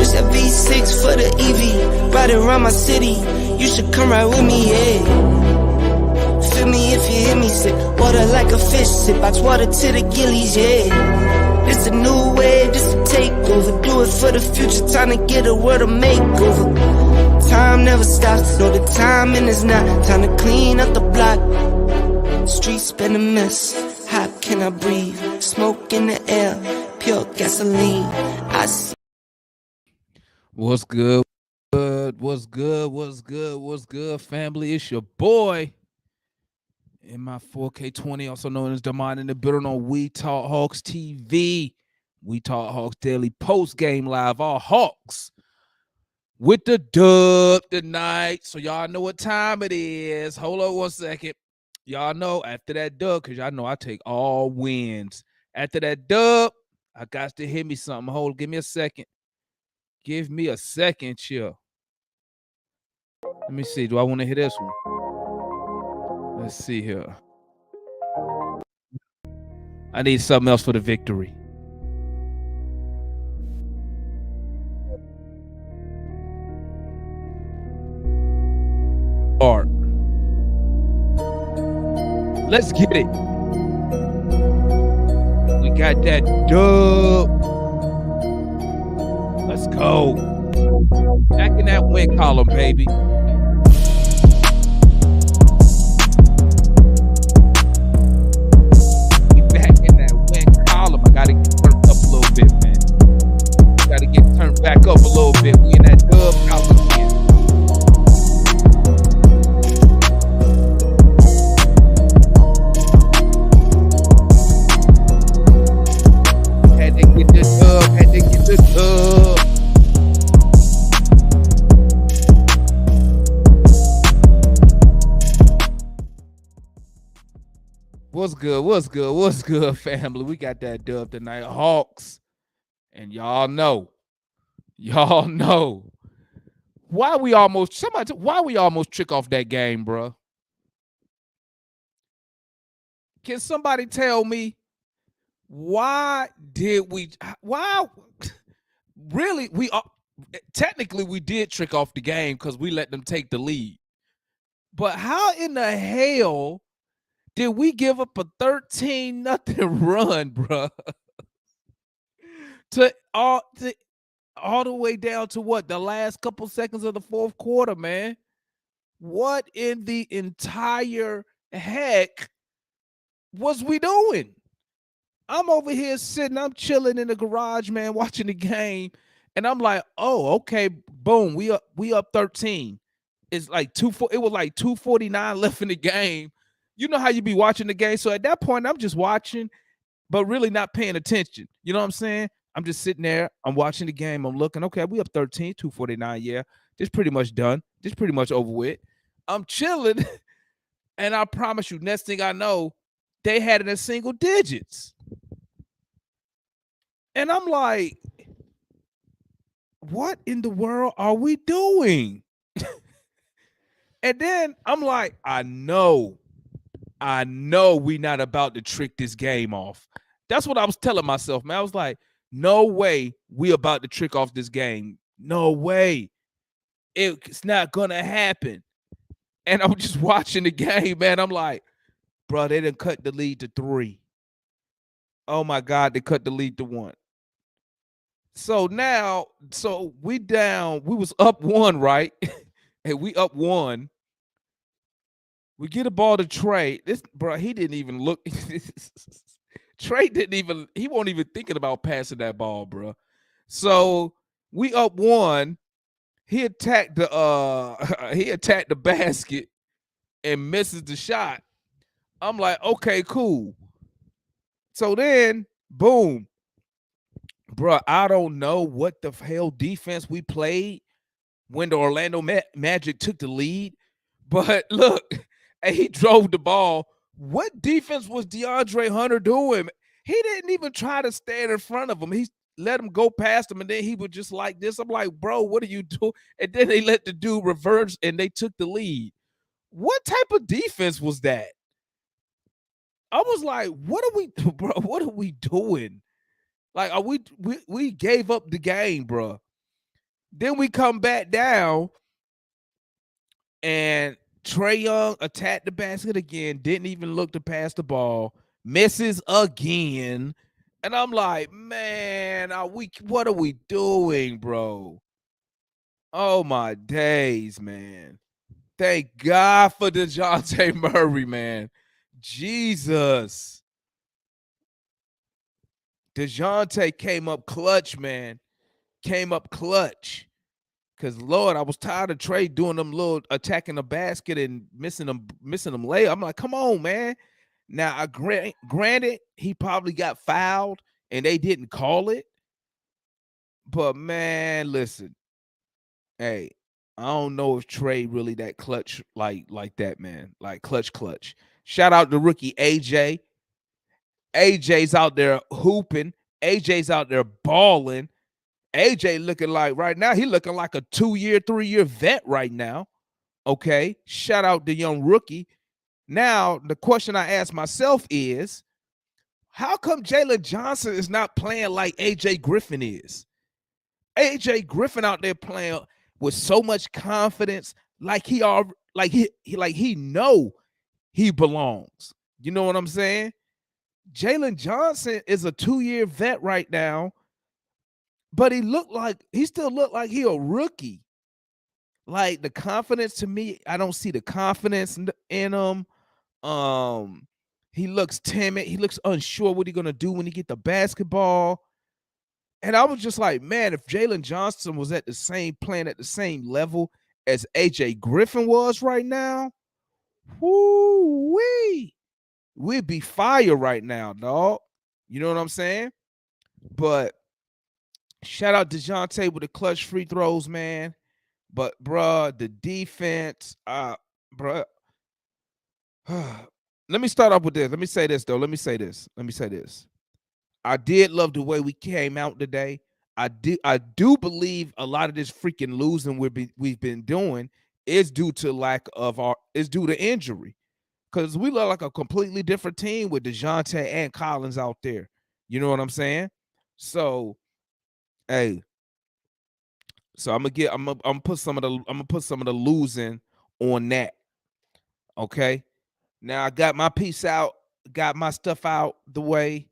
Switch that V6 for the EV. Ride it around my city. You should come ride with me, yeah. Feel me if you hear me sip. Water like a fish sip. Box water to the gillies, yeah. This a new wave, this a takeover. Do it for the future, time to get a world of makeover. Time never stops, no the timing is not. Time to clean up the block. Streets been a mess, how can I breathe? Smoke in the air, pure gasoline. I see. What's good? What's good, family? It's your boy in my 4K20, also known as Damon in the building on We Talk Hawks TV. We Talk Hawks Daily Post Game Live. All Hawks with the dub tonight. So y'all know what time it is. Hold on 1 second. Y'all know after that dub, because y'all know I take all wins. After that dub, I got to hit me something. Give me a second. Give me a second, chill. Let me see. Do I want to hit this one? Let's see here. I need something else for the victory. Art. Let's get it. We got that dub. Let's go. Back in that win column, baby. We back in that win column. I gotta get turned up a little bit, man. Gotta get turned back up a little bit. We in that dub column again. Had to get this dub. What's good, family? We got that dub tonight. Hawks. And y'all know. Why we almost trick off that game, bro? Can somebody tell me why really technically we did trick off the game because we let them take the lead. But how in the hell did we give up a 13-0 run, bro? to all the way down to what? The last couple seconds of the fourth quarter, man. What in the entire heck was we doing? I'm over here sitting, I'm chilling in the garage, man, watching the game, and I'm like, oh, okay, boom, we up 13. It's like it was like 2:49 left in the game. You know how you be watching the game. So at that point, I'm just watching, but really not paying attention. You know what I'm saying? I'm just sitting there. I'm watching the game. I'm looking. Okay, we up 13, 2:49. Yeah, this pretty much done. This pretty much over with. I'm chilling, and I promise you, next thing I know, they had it in single digits. And I'm like, what in the world are we doing? And then I'm like, I know we not about to trick this game off. That's what I was telling myself, man. I was like, no way we about to trick off this game. No way. It's not gonna happen. And I'm just watching the game, man. I'm like, bro, they done cut the lead to 3. Oh my God, they cut the lead to 1. So now, we down. We was up 1, right? And we up 1. We get a ball to Trey. This bro, he didn't even look. Trey he wasn't even thinking about passing that ball, bro. So we up 1. He attacked the basket and misses the shot. I'm like, okay, cool. So then, boom. Bro, I don't know what the hell defense we played when the Orlando Magic took the lead. But look, he drove the ball. What defense was DeAndre Hunter doing? He didn't even try to stand in front of him. He let him go past him, and then he was just like this. I'm like, bro, what are you doing? And then they let the dude reverse, and they took the lead. What type of defense was that? I was like, what are we doing? Like, we gave up the game, bro. Then we come back down, and Trae Young attacked the basket again, didn't even look to pass the ball, misses again. And I'm like, man, what are we doing, bro? Oh my days, man. Thank God for DeJounte Murray, man. Jesus. DeJounte came up clutch, man. Came up clutch. Cause Lord, I was tired of Trey doing them little attacking the basket and missing them layup. I'm like, come on, man. Now I granted he probably got fouled and they didn't call it. But man, listen, hey, I don't know if Trey really that clutch like that, man. Like clutch. Shout out to rookie AJ. AJ's out there hooping. AJ's out there balling. AJ looking like right now, he looking like a 2-year, 3-year vet right now. Okay. Shout out the young rookie. Now, the question I ask myself is, how come Jalen Johnson is not playing like AJ Griffin is? AJ Griffin out there playing with so much confidence, like he know he belongs. You know what I'm saying? Jalen Johnson is a 2-year vet right now, but he still looked like he a rookie. Like the confidence to me, I don't see the confidence in him. He looks timid. He looks unsure what he's gonna do when he get the basketball. And I was just like, man, if Jalen Johnson was playing at the same level as AJ Griffin was right now, we'd be fire right now, dog. You know what I'm saying? But shout out to DeJounte with the clutch free throws, man. But bruh, the defense, bruh. Let me start off with this. Let me say this, though. Let me say this. I did love the way we came out today. I do believe a lot of this freaking losing we've been doing is due to injury. Because we look like a completely different team with DeJounte and Collins out there. You know what I'm saying? So, hey. So I'm gonna put some of the losing on that. Okay. Now I got my piece out, got my stuff out the way.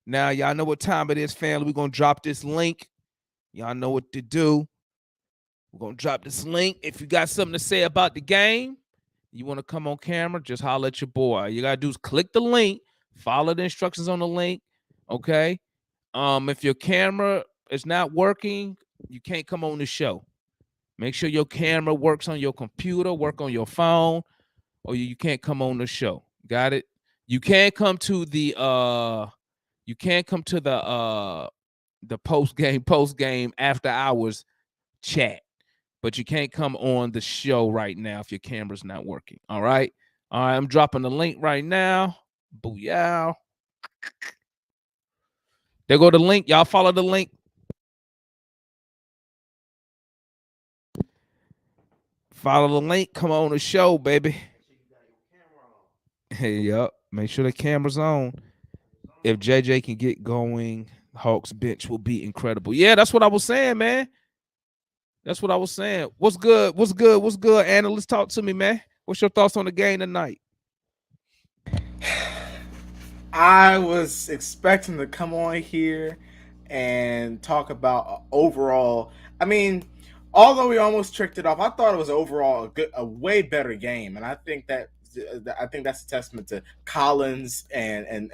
Now y'all know what time it is, family. We're gonna drop this link. Y'all know what to do. We're gonna drop this link. If you got something to say about the game, you want to come on camera, just holler at your boy. All you gotta do is click the link, follow the instructions on the link. Okay. If your camera is not working, you can't come on the show. Make sure your camera works on your computer, work on your phone, or you can't come on the show. Got it? You can't come to the post game after hours chat, but you can't come on the show right now if your camera's not working. All right. I'm dropping the link right now. Booyah. There go the link. Y'all follow the link. Follow the link. Come on the show, baby. Hey, yup. Make sure the camera's on. If JJ can get going, Hawks bench will be incredible. Yeah, that's what I was saying, man. That's what I was saying. What's good? Analyst, talk to me, man. What's your thoughts on the game tonight? I was expecting to come on here and talk about overall. I mean, although we almost tricked it off, I thought it was overall a way better game, and I think that's a testament to Collins and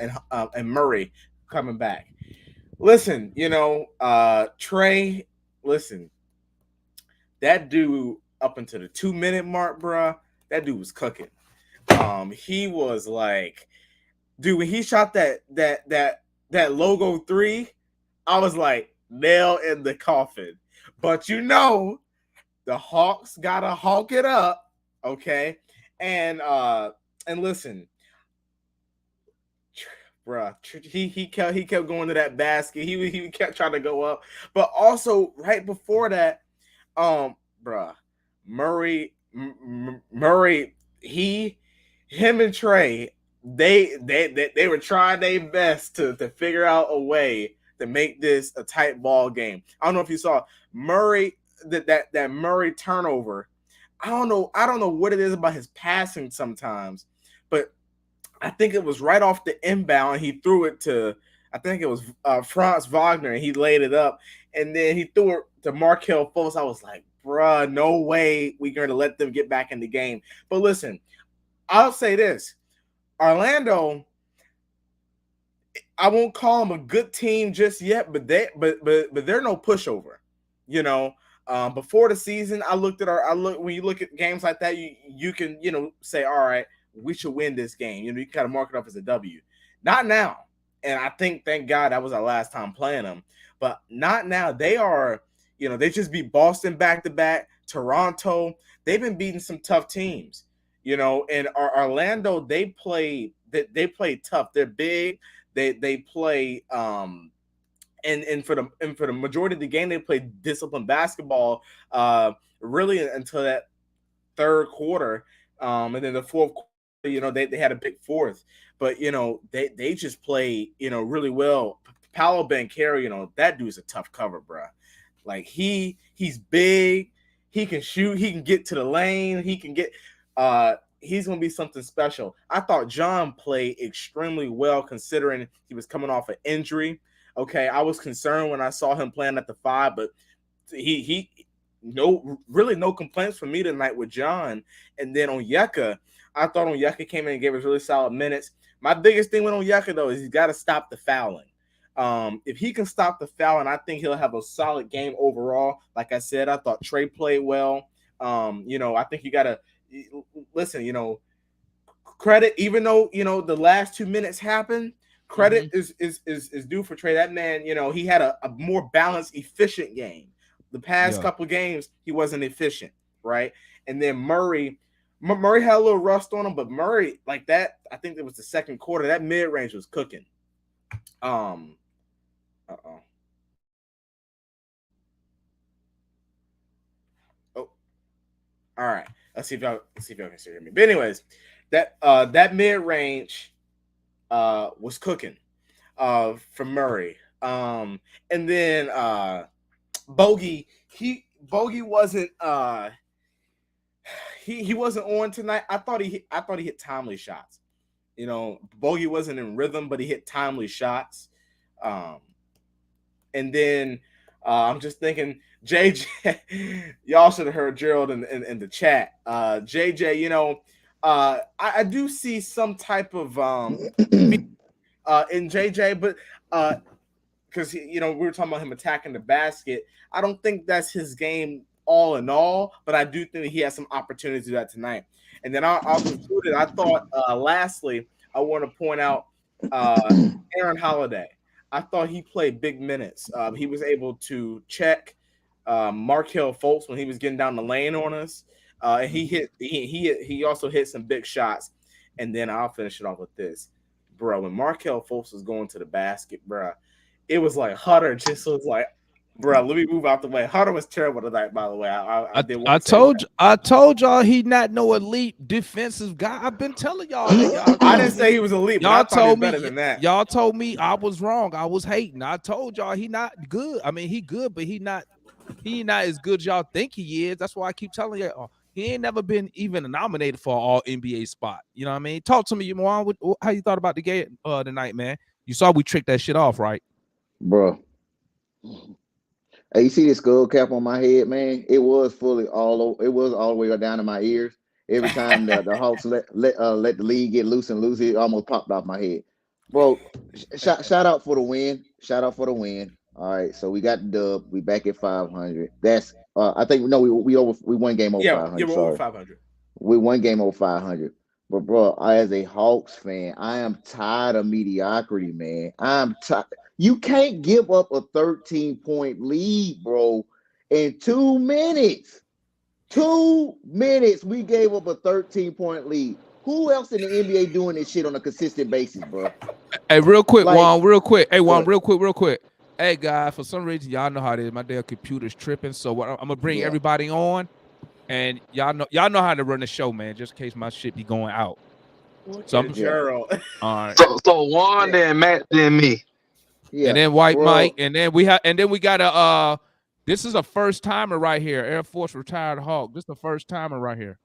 Murray coming back. Listen, Trey. Listen, that dude up until the 2-minute mark, bruh, that dude was cooking. He was like, dude, when he shot that logo 3, I was like, nail in the coffin. But the Hawks gotta hawk it up, okay? And listen, bruh, he kept going to that basket. He kept trying to go up, but also right before that, bruh, Murray, him and Trey, they were trying their best to figure out a way to make this a tight ball game. I don't know if you saw Murray. that Murray turnover. I don't know what it is about his passing sometimes, but I think it was right off the inbound. He threw it to, I think it was Franz Wagner, and he laid it up, and then he threw it to Markelle Fultz. I was like, bruh, no way we're going to let them get back in the game. But listen, I'll say this. Orlando, I won't call them a good team just yet, but they're no pushover. You know, before the season, when you look at games like that, you can say, all right, we should win this game. You kind of mark it up as a W. Not now, and I think thank God that was our last time playing them. But not now. They are, they just beat Boston back to back, Toronto. They've been beating some tough teams. And Orlando, they play tough. They're big. They play and for the majority of the game they play disciplined basketball really until that third quarter. And then the fourth quarter, they had a big fourth. But they just play really well. Paolo Banchero, that dude's a tough cover, bro. Like he's big, he can shoot, he can get to the lane, he can get he's going to be something special. I thought John played extremely well considering he was coming off an injury. Okay, I was concerned when I saw him playing at the 5, but he no complaints from me tonight with John. And then Onyeka, I thought Onyeka came in and gave us really solid minutes. My biggest thing with Onyeka, though, is he's got to stop the fouling. If he can stop the fouling, I think he'll have a solid game overall. Like I said, I thought Trey played well. I think you got to listen, credit, even though, the last 2 minutes happened, credit is due for Trey. That man, he had a more balanced, efficient game. The past couple of games, he wasn't efficient, right? And then Murray had a little rust on him, but Murray, like that, I think it was the second quarter, that mid-range was cooking. Oh, all right. Let's see if y'all can still hear me. But anyways, that mid-range was cooking for Murray. And then Bogey wasn't he wasn't on tonight. I thought he hit timely shots. Bogey wasn't in rhythm, but he hit timely shots. And then I'm just thinking, JJ, y'all should have heard Gerald in the chat. JJ, I do see some type of in JJ, but because we were talking about him attacking the basket. I don't think that's his game all in all, but I do think that he has some opportunity to do that tonight. And then I'll conclude it. I thought lastly, I want to point out Aaron Holiday. I thought he played big minutes. He was able to check Markelle Fultz when he was getting down the lane on us. And he also hit some big shots. And then I'll finish it off with this, bro. When Markelle Fultz was going to the basket, bro, it was like Hutter just was like, bro, let me move out the way. Hutter was terrible tonight, by the way. I told y'all he not no elite defensive guy. I've been telling y'all that. I didn't say he was elite. Y'all told me better than that. Y'all told me I was wrong. I was hating. I told y'all he not good. I mean, he good, but he not as good as y'all think he is. That's why I keep telling you. He ain't never been even nominated for an All-NBA spot. You know what I mean? Talk to me, Juan. How you thought about the game tonight, man? You saw we tricked that shit off, right? Bro. Hey, you see this skull cap on my head, man? It was fully all over. It was all the way down to my ears. Every time the Hawks let the league get loose, it almost popped off my head. Bro, shout out for the win. Shout out for the win. All right, so we got the dub. We back at 500. That's I think we won game over 500. Yeah, we're over 500. We won game over 500. But bro, as a Hawks fan, I am tired of mediocrity, man. I'm tired. You can't give up a 13-point lead, bro, in 2 minutes. 2 minutes, we gave up a 13-point lead. Who else in the NBA doing this shit on a consistent basis, bro? Hey, real quick, Juan, real quick. Hey, Juan, real quick. Hey, guys, for some reason, y'all know how it is. My damn computer's tripping, so I'm gonna bring everybody on, and y'all know how to run the show, man. Just in case my shit be going out. So I'm Gerald. All right. So Juan, then Matt, then me. Yeah. And then White Mike, and then we got a This is a first timer right here. Air Force retired Hawk. This is the first timer right here.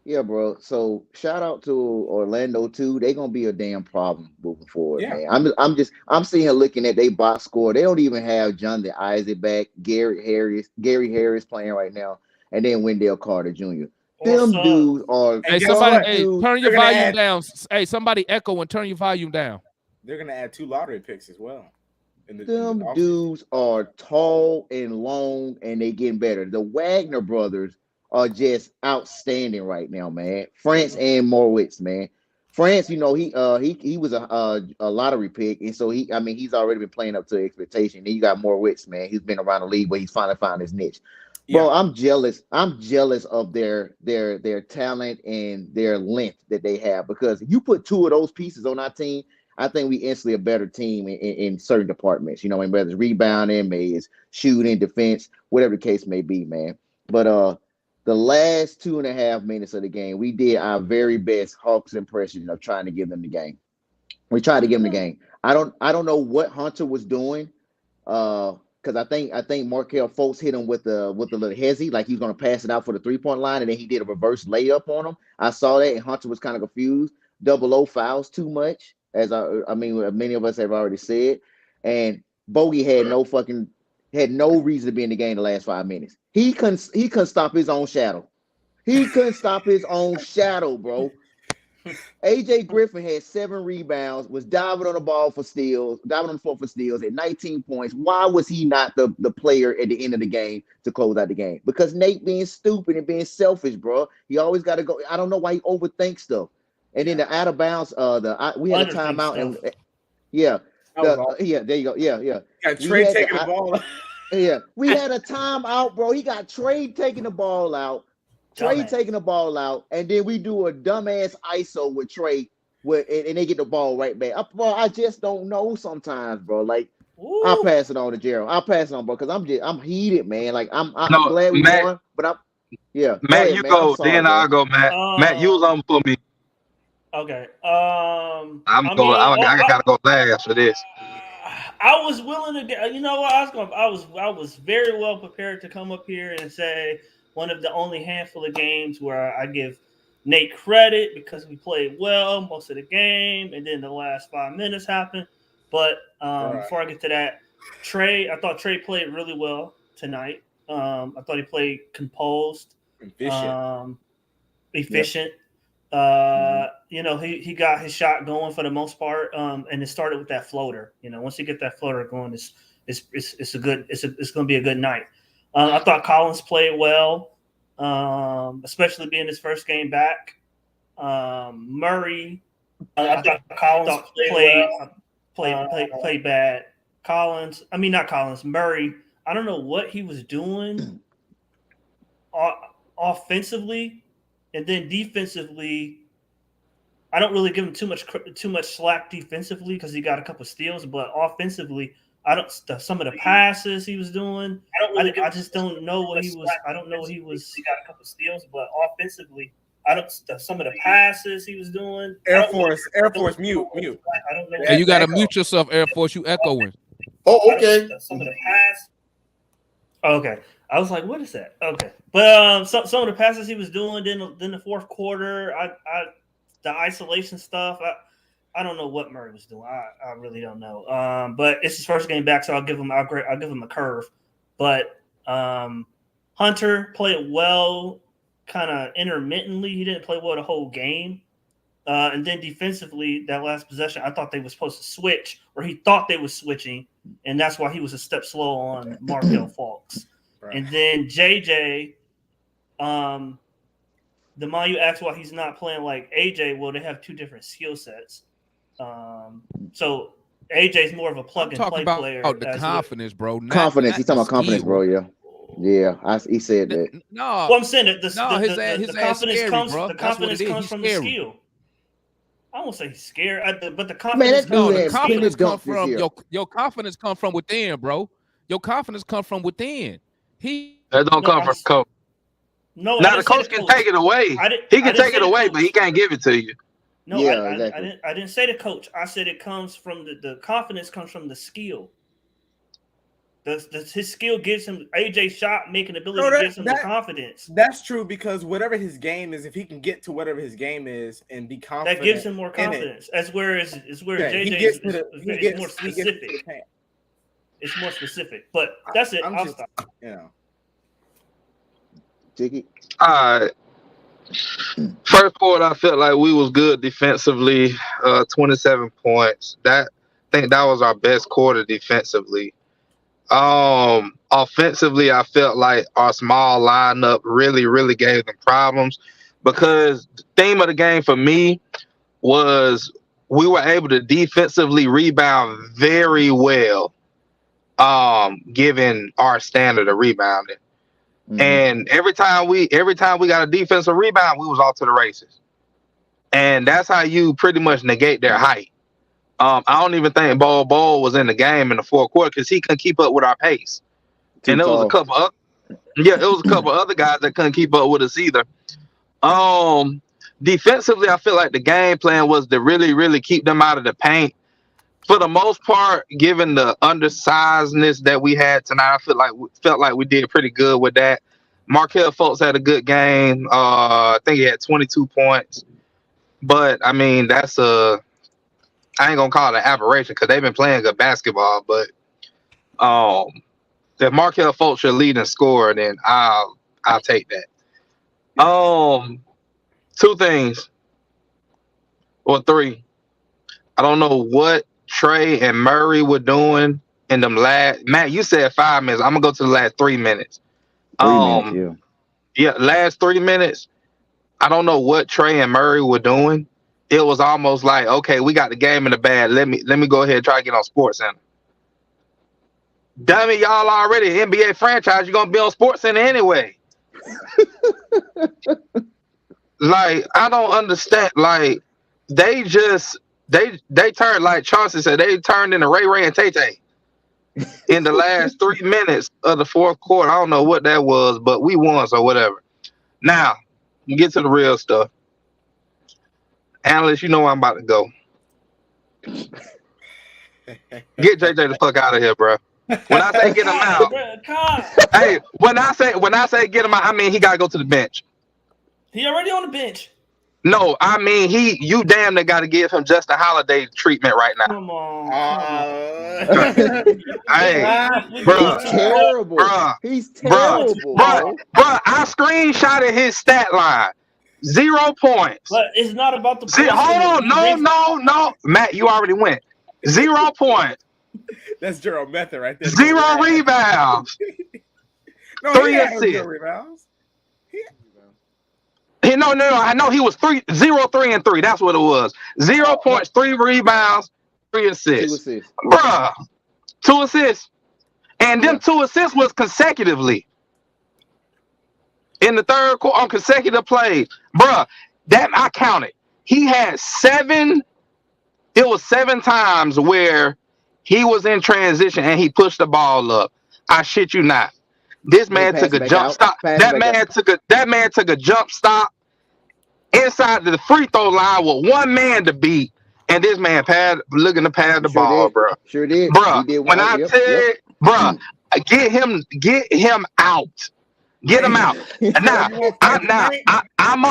Yeah, bro. So shout out to Orlando too. They gonna be a damn problem moving forward, Yeah. man. I'm sitting here looking at their box score. They don't even have Jonathan Isaac back, Gary Harris playing right now, and then Wendell Carter Jr. Them dudes are Hey, guess somebody, what? hey, dudes. turn your They're gonna volume add- down. Hey, somebody echo and turn your volume down. They're gonna add 2 lottery picks as well. Them dudes are tall and long, and they getting better. The Wagner brothers are just outstanding right now, man. France and Moritz, man. France, you know, he was a lottery pick, and so he's already been playing up to expectation. Then you got Moritz, man. He's been around the league, but he's finally found his niche. Bro, I'm jealous. I'm jealous of their talent and their length that they have, because if you put 2 of those pieces on our team, I think we instantly a better team in certain departments. You know, whether it's rebounding, maybe it's shooting, defense, whatever the case may be, man. But the last 2.5 minutes of the game, we did our very best Hawks impression of trying to give them the game. We tried to give them the game. I don't know what Hunter was doing. Because I think Markel Fultz hit him with the little hezzy, like he was gonna pass it out for the 3-point line, and then he did a reverse layup on him. I saw that, and Hunter was kind of confused. 0 fouls too much, as I mean, many of us have already said. And Bogey had no reason to be in the game the last 5 minutes. He couldn't stop his own shadow. He couldn't stop his own shadow, bro. AJ Griffin had 7 rebounds, was diving on the floor for steals at 19 points. Why was he not the player at the end of the game to close out the game? Because Nate being stupid and being selfish, bro. He always got to go. I don't know why he overthinks stuff. And then the out of bounds, we had a timeout, and there you go. Yeah. Got Trey taking the ball. Yeah, we had a timeout, bro. He got Trey taking the ball out. Taking the ball out, and then we do a dumbass ISO with Trey, and they get the ball right back. I just don't know sometimes, bro. Like, I'll pass it on to Gerald. I'll pass it on, bro, because I'm heated, man. Like, I'm glad we won, but Matt, you go, then I'll go, Matt. Matt, you was on for me. Okay. I gotta go last for this. I was willing to get. You know what? I was very well prepared to come up here and say one of the only handful of games where I give Nate credit because we played well most of the game, and then the last 5 minutes happened. But before I get to that, I thought Trey played really well tonight. I thought he played composed, efficient. Yep. You know, he got his shot going for the most part, and it started with that floater. You know, once you get that floater going, it's going to be a good night. I thought Collins played well, especially being his first game back. Murray, I thought Collins played bad. Murray, I don't know what he was doing offensively, and then defensively, I don't really give him too much slack defensively because he got a couple steals, but offensively, some of the passes he was doing, I just don't know what he was. I don't know what he was. He got a couple steals, but offensively, some of the passes he was doing. Air Force, mute. I don't know. Hey, you got to mute yourself, Air Force. You echoing. Oh, okay. Some of the passes. Okay, I was like, what is that? Okay, but some of the passes he was doing, then the fourth quarter, the isolation stuff. I don't know what Murray was doing. I really don't know. But it's his first game back, so I'll give him a curve. But Hunter played well, kind of intermittently. He didn't play well the whole game. And then defensively, that last possession, I thought they were supposed to switch, or he thought they were switching, and that's why he was a step slow on Markel Fultz. Right. And then JJ, the man you asked why he's not playing like AJ. Well, they have 2 different skill sets. So AJ's more of a plug-and-play player. About the confidence, bro. Confidence. He's talking about confidence, bro. Yeah. He said that. No, well, I'm saying that the confidence comes. Scary, the confidence comes from the skill. I won't say he's scared, but the confidence. The confidence comes from your confidence comes from within, bro. Your confidence comes from within. That don't come from coach. No, now the coach can take it away. He can take it away, but he can't give it to you. No, exactly. I didn't say the coach. I said it comes from the confidence comes from the skill. His skill gives him AJ's shot making ability gives him the confidence. That's true because whatever his game is, if he can get to whatever his game is and be confident, that gives him more confidence. That's where JJ is more specific. It's more specific, but that's it. I'll stop. Jiggy. First quarter, I felt like we was good defensively. 27 points. I think that was our best quarter defensively. Offensively, I felt like our small lineup really gave them problems because the theme of the game for me was we were able to defensively rebound very well, given our standard of rebounding. Mm-hmm. And every time we got a defensive rebound, we was off to the races. And that's how you pretty much negate their height. I don't even think Ball was in the game in the fourth quarter because he couldn't keep up with our pace. And there was a couple other guys that couldn't keep up with us either. Defensively, I feel like the game plan was to really keep them out of the paint. For the most part, given the undersizedness that we had tonight, I felt like we did pretty good with that. Markelle Fultz had a good game. I think he had 22 points. But I mean, I ain't gonna call it an aberration because they've been playing good basketball. But if Markelle Fultz should lead and score, then I'll take that. Two things or three. I don't know what Trey and Murray were doing in them last. Matt, you said 5 minutes. I'm gonna go to the last 3 minutes. 3 minutes, yeah, last 3 minutes. I don't know what Trey and Murray were doing. It was almost like, okay, we got the game in the bag. Let me go ahead and try to get on SportsCenter. Dummy, y'all already NBA franchise. You're gonna be on SportsCenter anyway. Like, I don't understand. Like, they turned, like Chauncey said, they turned into Ray and Tay-Tay in the last 3 minutes of the fourth quarter. I don't know what that was, but we won, so whatever. Now, you get to the real stuff. Analyst, you know where I'm about to go. Get JJ the fuck out of here, bro. When I say get him out, hey, when I say get him out, I mean he gotta go to the bench. He already on the bench. No, I mean you damn near gotta give him Justin Holiday treatment right now. Come on. Hey, bro, he's terrible. He's terrible. Bro, I screenshotted his stat line. 0 points. But it's not about the points. Hold on. No. Matt, you already went. 0 points. That's Gerald Method right there. 0 rebounds. 3 assists. Rebounds. No. I know he was 0, 3, and 3. That's what it was. 0 points, 3 rebounds, 3 assists. 2 assists. Bruh. 2 assists. And them 2 assists was consecutively. In the third quarter on consecutive plays. Bruh, that I counted. He had 7. It was 7 times where he was in transition and he pushed the ball up. I shit you not. This man took a jump stop. That man took a jump stop inside the free throw line with one man to beat. And this man looking to pad the ball, bro. Sure did. Bro, when I said, bro, get him out. Get him out. I'm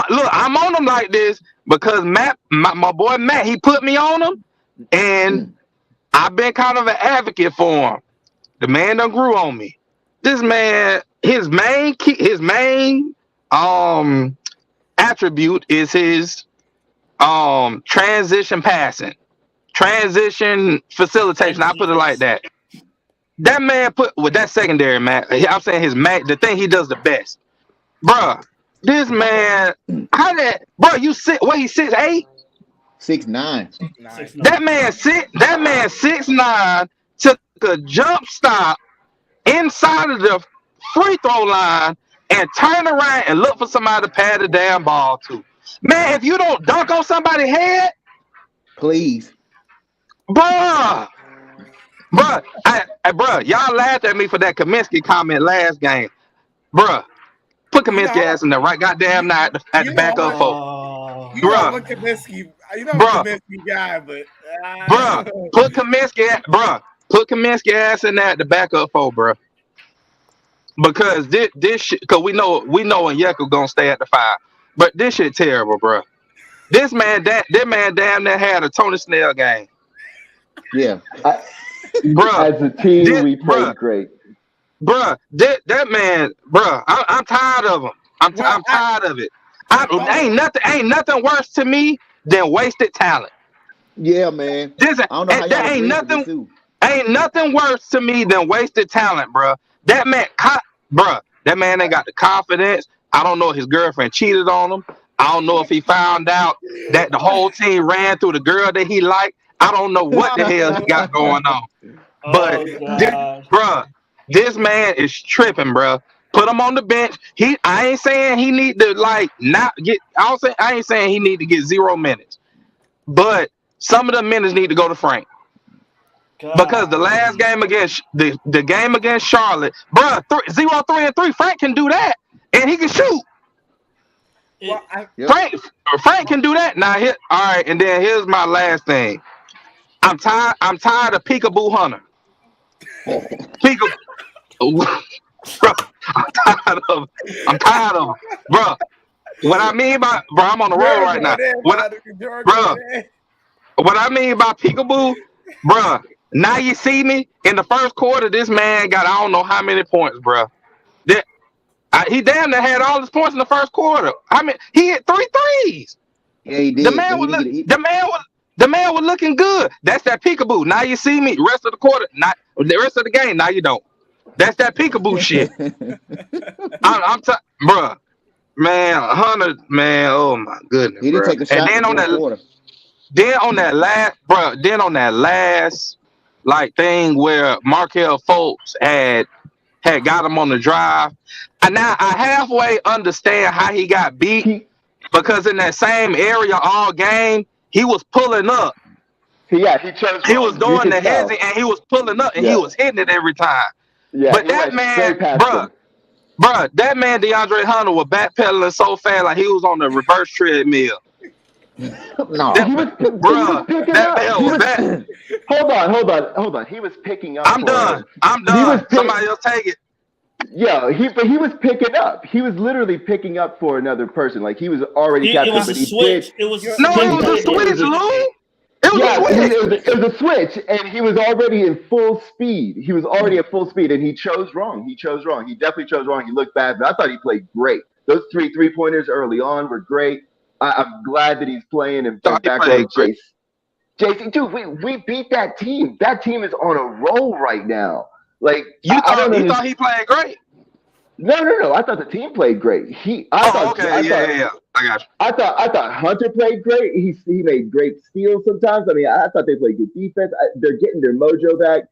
on him like this because Matt, my boy Matt, he put me on him, and I've been kind of an advocate for him. The man done grew on me. This man, his main attribute is his transition passing, transition facilitation. I put it like that. That man put with that secondary, Matt. I'm saying the thing he does the best, bruh. This man, you sit? What he 6'8"? 6'9". That man 6'9" took a jump stop inside of the free throw line and turn around and look for somebody to pad the damn ball to. Man, if you don't dunk on somebody's head, please, bruh, y'all laughed at me for that Kaminsky comment last game, bruh. Put Kaminsky ass in there right goddamn night at the back of folks. I'm a Kaminsky, Kaminsky guy, but put Kaminsky, Put Kaminsky ass in that the backup for, bro. Because this shit, because we know Onyeka gonna stay at the 5, but this shit terrible, bro. This man damn near had a Tony Snell game, Yeah. bro. As a team, we played great. Bro, that man, bro. I'm tired of him. I'm tired of it. Ain't nothing worse to me than wasted talent. Yeah, man. This I don't know how y'all ain't agree with this nothing. too. Ain't nothing worse to me than wasted talent, bro. That man, that man ain't got the confidence. I don't know if his girlfriend cheated on him. I don't know if he found out that the whole team ran through the girl that he liked. I don't know what the hell he got going on. But this man is tripping, bro. Put him on the bench. I ain't saying he need to not get. I ain't saying he need to get 0 minutes, but some of the minutes need to go to Frank. Because the last game against the game against Charlotte, bro, 0-3-3. Frank can do that, and he can shoot. Frank can do that. Now here, all right, and then here's my last thing. I'm tired of Peekaboo Hunter. Peekaboo, bro. I'm tired of him, bro. What I mean by I'm on the road right now. What I mean by Peekaboo, bro. Now you see me in the first quarter. This man got I don't know how many points, bro. He damn near had all his points in the first quarter. I mean, he hit 3 threes. Yeah, he did. The man was looking good. That's that peekaboo. Now you see me. Rest of the quarter, not the rest of the game. Now you don't. That's that peekaboo shit. Bruh, man, Hunter, man. Oh my goodness, he didn't take a shot. And then on that last like thing where Markelle Fultz had got him on the drive. And now I halfway understand how he got beat because in that same area all game he was pulling up. He chose. He was doing the hezzy and he was pulling up and he was hitting it every time. Yeah, but that man, bruh, that man DeAndre Hunter was backpedaling so fast like he was on the reverse treadmill. No, Hold on. He was picking up. I'm done. Somebody else take it. Yeah, he was picking up. He was literally picking up for another person. Like he was already captain. It was a switch. It was a switch, Lou. It was a switch, and he was already in full speed. He was already at full speed, and he chose wrong. He definitely chose wrong. He looked bad, but I thought he played great. Those three-pointers early on were great. I'm glad that he's playing and back on Jason. Jason, dude, we beat that team. That team is on a roll right now. Like you thought he played great? No. I thought the team played great. I got you. I thought Hunter played great. He made great steals sometimes. I mean, I thought they played good defense. They're getting their mojo back.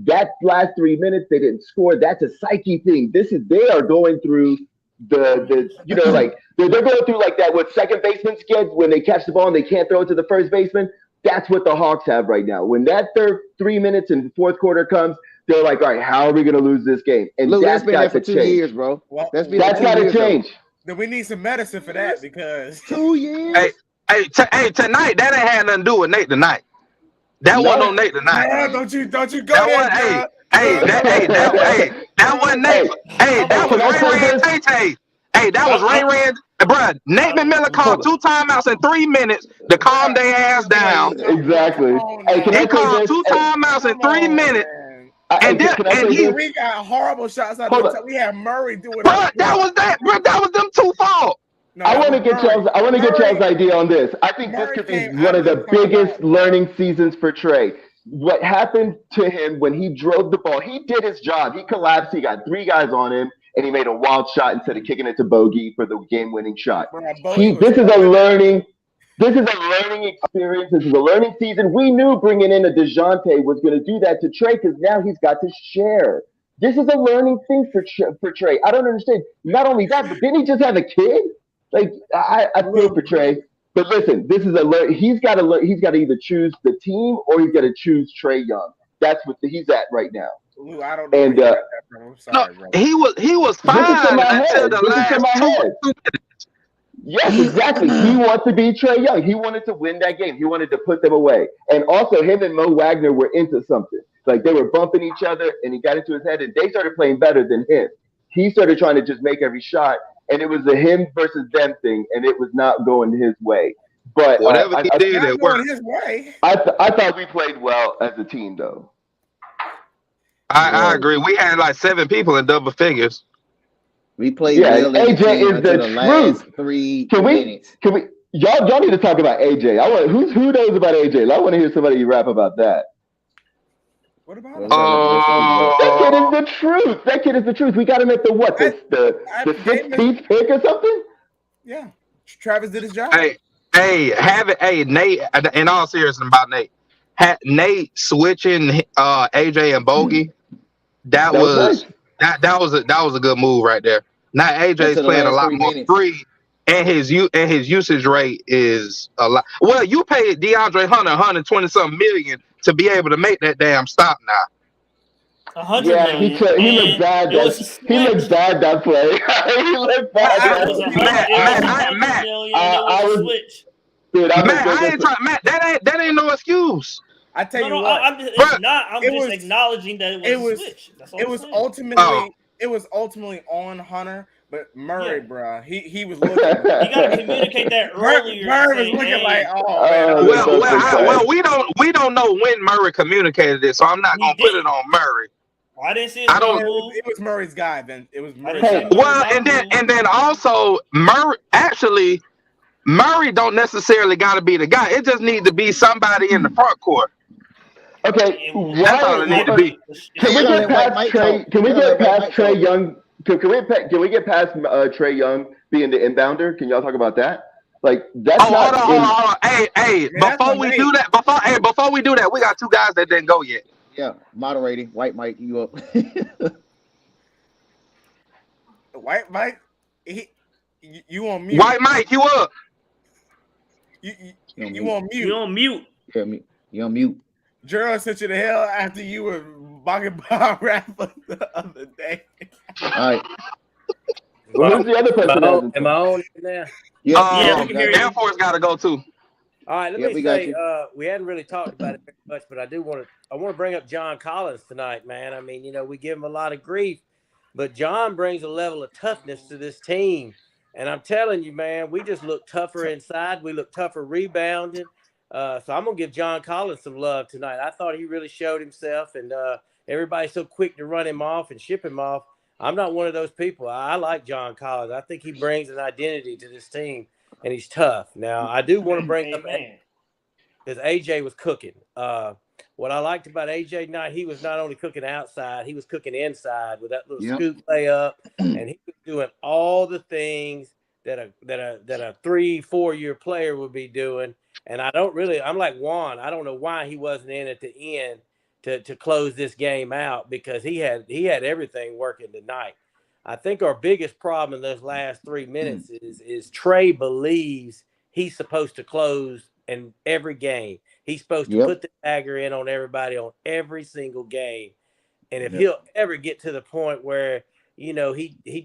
That last 3 minutes they didn't score. That's a psyche thing. They are going through the like they're going through like that what second basemen get when they catch the ball and they can't throw it to the first baseman. That's what the Hawks have right now. When that third 3 minutes in the fourth quarter comes, they're like, all right, how are we going to lose this game? And look, that's been there for 2 years, bro. That's got to change. Then we need some medicine for that because 2 years. Hey, tonight that ain't had nothing to do with Nate tonight. That wasn't on Nate tonight. Yeah, don't you go that wasn't Nate. Hey, that was Ray and Tay Tay. Hey, that was Ray. Bruh, Nate McMillan called 2 timeouts in 3 minutes to calm their ass down. Exactly. He called 2 timeouts in 3 minutes. We got horrible shots out there. We had Murray doing it. That was them 2 fault. No, I want to get y'all's idea on this. I think this could be one of the biggest learning seasons for Trey. What happened to him when he drove the ball? He did his job. He collapsed. He got 3 guys on him, and he made a wild shot instead of kicking it to Bogey for the game-winning shot. This is a learning experience. This is a learning season. We knew bringing in a DeJounte was going to do that to Trey because now he's got to share. This is a learning thing for Trey. I don't understand. Not only that, but didn't he just have a kid? Like I feel for Trey. But listen, this is he's got to either choose the team or he's got to choose Trey Young. That's what he's at right now. Ooh, I don't know. And I'm sorry, bro. He was fine until the last 2 minutes. Yes, exactly. He wants to be Trey Young. He wanted to win that game. He wanted to put them away. And also, him and Mo Wagner were into something. Like they were bumping each other, and he got into his head, and they started playing better than him. He started trying to just make every shot, and it was a him versus them thing, and it was not going his way. But whatever he did, Not it going worked. his way. I thought we played well as a team, though. I agree. We had like 7 people in double figures. We played Yeah, well as a AJ team is until the the last truth. 3 Can minutes. we y'all need to talk about AJ? Who knows about AJ? I want to hear somebody rap about that. What about Well, him? That kid is the truth. That kid is the truth. We got him at the what? The 16th pick or something? Yeah. Travis did his job. Hey, Nate. In all seriousness about Nate, Nate switching AJ and Bogey. That was a good move right there. Now AJ's Until the playing a last lot 3 more minutes. free, and his usage rate is a lot. Well, you paid DeAndre Hunter 120 something million to be able to make that damn stop now. 100 Yeah, million. he looked bad. It was a switch. He looked bad that play. He looked bad. It was 100 million. It was a switch. Dude, Matt, that ain't no excuse. I tell you No, what. I'm just acknowledging that it was a switch. That's all It I'm was saying. ultimately on Hunter, but Murray, bruh, he was looking. You gotta communicate that earlier. Murray was looking like, oh man. Well, we don't know when Murray communicated it, so I'm not gonna put it on Murray. I didn't see it. It was Murray's guy. Then it was Murray. Well, and then also Murray don't necessarily got to be the guy. It just needs to be somebody in the front court. Okay, that's all it needs to be. Can we get past Trey? Can we get past Trey Young? Can we get past Trey Young being the inbounder? Can y'all talk about that? Like that's hold on. Hey, before we do that, we got 2 guys that didn't go yet. Yeah, moderating. White Mike, you up? White Mike, you on mute. White Mike, you up? You on mute. You on mute. You on mute. Gerald sent you to hell after you were barking bar rapper the other day. All right. Who's the other person? Am I on now? Yeah, we can hear you. Air Force got to go too. All right, let me say we hadn't really talked about it very much, but I want to bring up John Collins tonight, man. I mean, we give him a lot of grief, but John brings a level of toughness to this team. And I'm telling you, man, we just look tougher inside. We look tougher rebounding. So I'm going to give John Collins some love tonight. I thought he really showed himself, and everybody's so quick to run him off and ship him off. I'm not one of those people. I like John Collins. I think he brings an identity to this team, and he's tough. Now, I do want to bring up because AJ was cooking. What I liked about AJ tonight, he was not only cooking outside, he was cooking inside with that little scoop layup, and he was doing all the things that a 3-4 year player would be doing. And I'm like Juan. I don't know why he wasn't in at the end to close this game out, because he had everything working tonight. I think our biggest problem in those last 3 minutes is Trey believes he's supposed to close in every game. He's supposed to put the dagger in on everybody on every single game. And if he'll ever get to the point where, he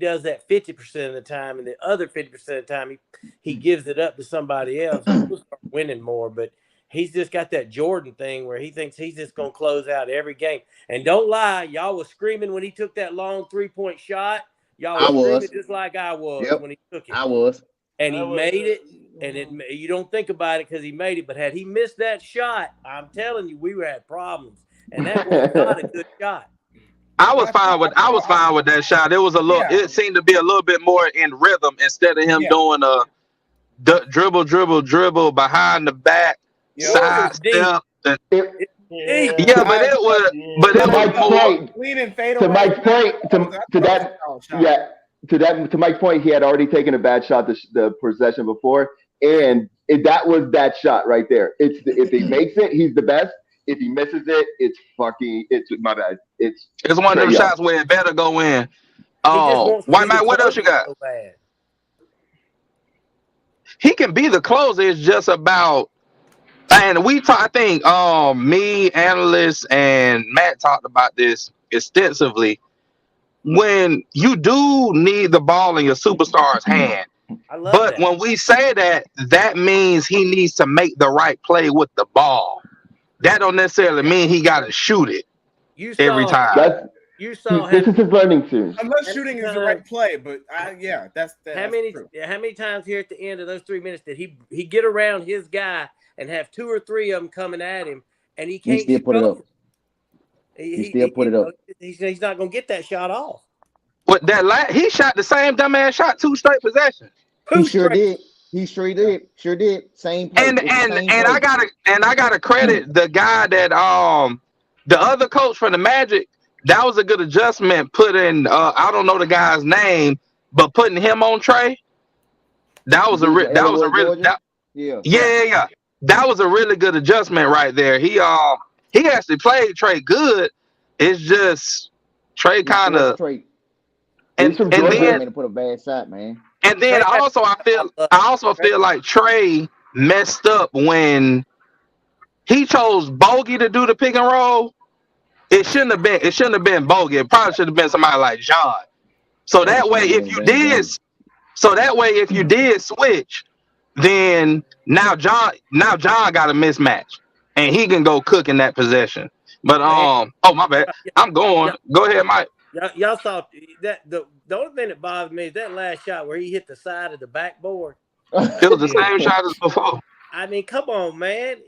does that 50% of the time, and the other 50% of the time he gives it up to somebody else, he'll start winning more. But he's just got that Jordan thing where he thinks he's just going to close out every game. And don't lie, y'all was screaming when he took that long 3-point shot. Y'all was screaming just like I was when he took it. I was. And he made it, and you don't think about it because he made it. But had he missed that shot, I'm telling you, we would have problems. And that was not a good shot. I was fine with that shot. It was a little. It seemed to be a little bit more in rhythm instead of him doing a dribble behind the back side step. But it was to Mike's point, he had already taken a bad shot the possession before, and that was that shot right there. If he makes it, he's the best. If he misses it, it's my bad. It's one of them shots where it better go in. Oh, White Man, what else you got? So bad. He can be the closer. It's just about, and I think me, analysts, and Matt talked about this extensively. When you do need the ball in your superstar's hand, but when we say that means he needs to make the right play with the ball. That don't necessarily mean he got to shoot it. You every saw time. you saw This is his learning series. Unless shooting is the right play, but that's how many true. how many times here at the end of those 3 minutes did he get around his guy and have 2 or 3 of them coming at him, and he can't still put it up. He still put it up. He's not going to get that shot off. But he shot the same dumbass shot 2 straight possessions. He sure did. He sure did. Sure did. Same play. And I gotta credit the guy that the other coach for the Magic. That was a good adjustment. Putting I don't know the guy's name, but putting him on Trey. That was a really That was a really good adjustment right there. He actually played Trey good. It's just Trey kind of and then put a bad shot, man. And then I also feel like Trey messed up when he chose Bogey to do the pick and roll. It shouldn't have been Bogey. It probably should have been somebody like John. So that way, if you did switch, then now John got a mismatch, and he can go cook in that possession. But oh my bad, I'm going. Go ahead, Mike. Y'all saw that the only thing that bothered me is that last shot where he hit the side of the backboard. It was the same shot as before. I mean, come on, man.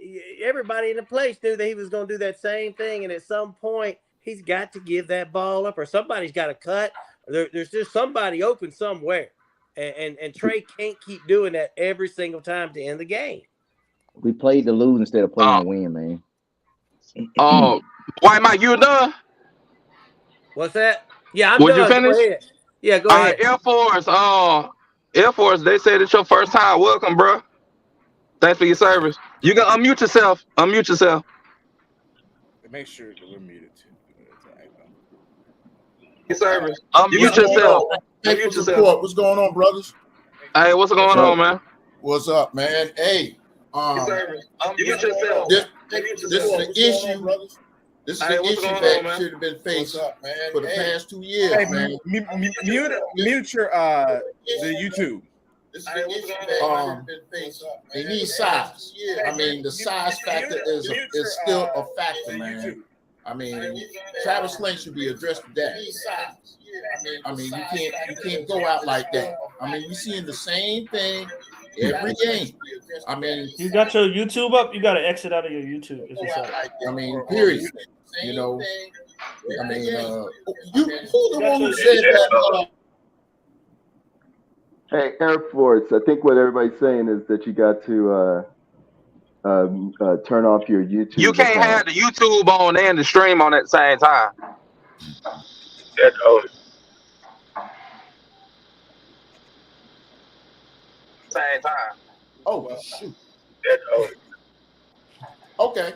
Everybody in the place knew that he was going to do that same thing, and at some point, he's got to give that ball up, or somebody's got to cut. There's just somebody open somewhere, and Trey can't keep doing that every single time to end the game. We played to lose instead of playing to win, man. Why, Mike? You done? What's that? Yeah, I'm Would done. you finish? Go ahead. Yeah, go ahead. Air Force. They said it's your first time. Welcome, bro. Thanks for your service. You can unmute yourself. Make sure that we're muted too. Your service. Unmute yourself. Thank you for support. What's going on, brothers? Hey, what's going on, man? What's up, man? Hey, unmute yourself. This is the issue. This is the issue that should have been faced for the past 2 years, man. Mute your the YouTube. They need size. I mean, the size factor is still a factor, man. I mean, Travis Lane should be addressed with that. I mean, you can't go out like that. I mean, you're seeing the same thing every game. I mean, you got your YouTube up. You got to exit out of your YouTube. I mean, period. You know, I mean, who the one who said that? Hey, Air Force, I think what everybody's saying is that you got to turn off your YouTube. You can't have the YouTube on and the stream on at the same time. Same time. Oh, well, shoot. Okay.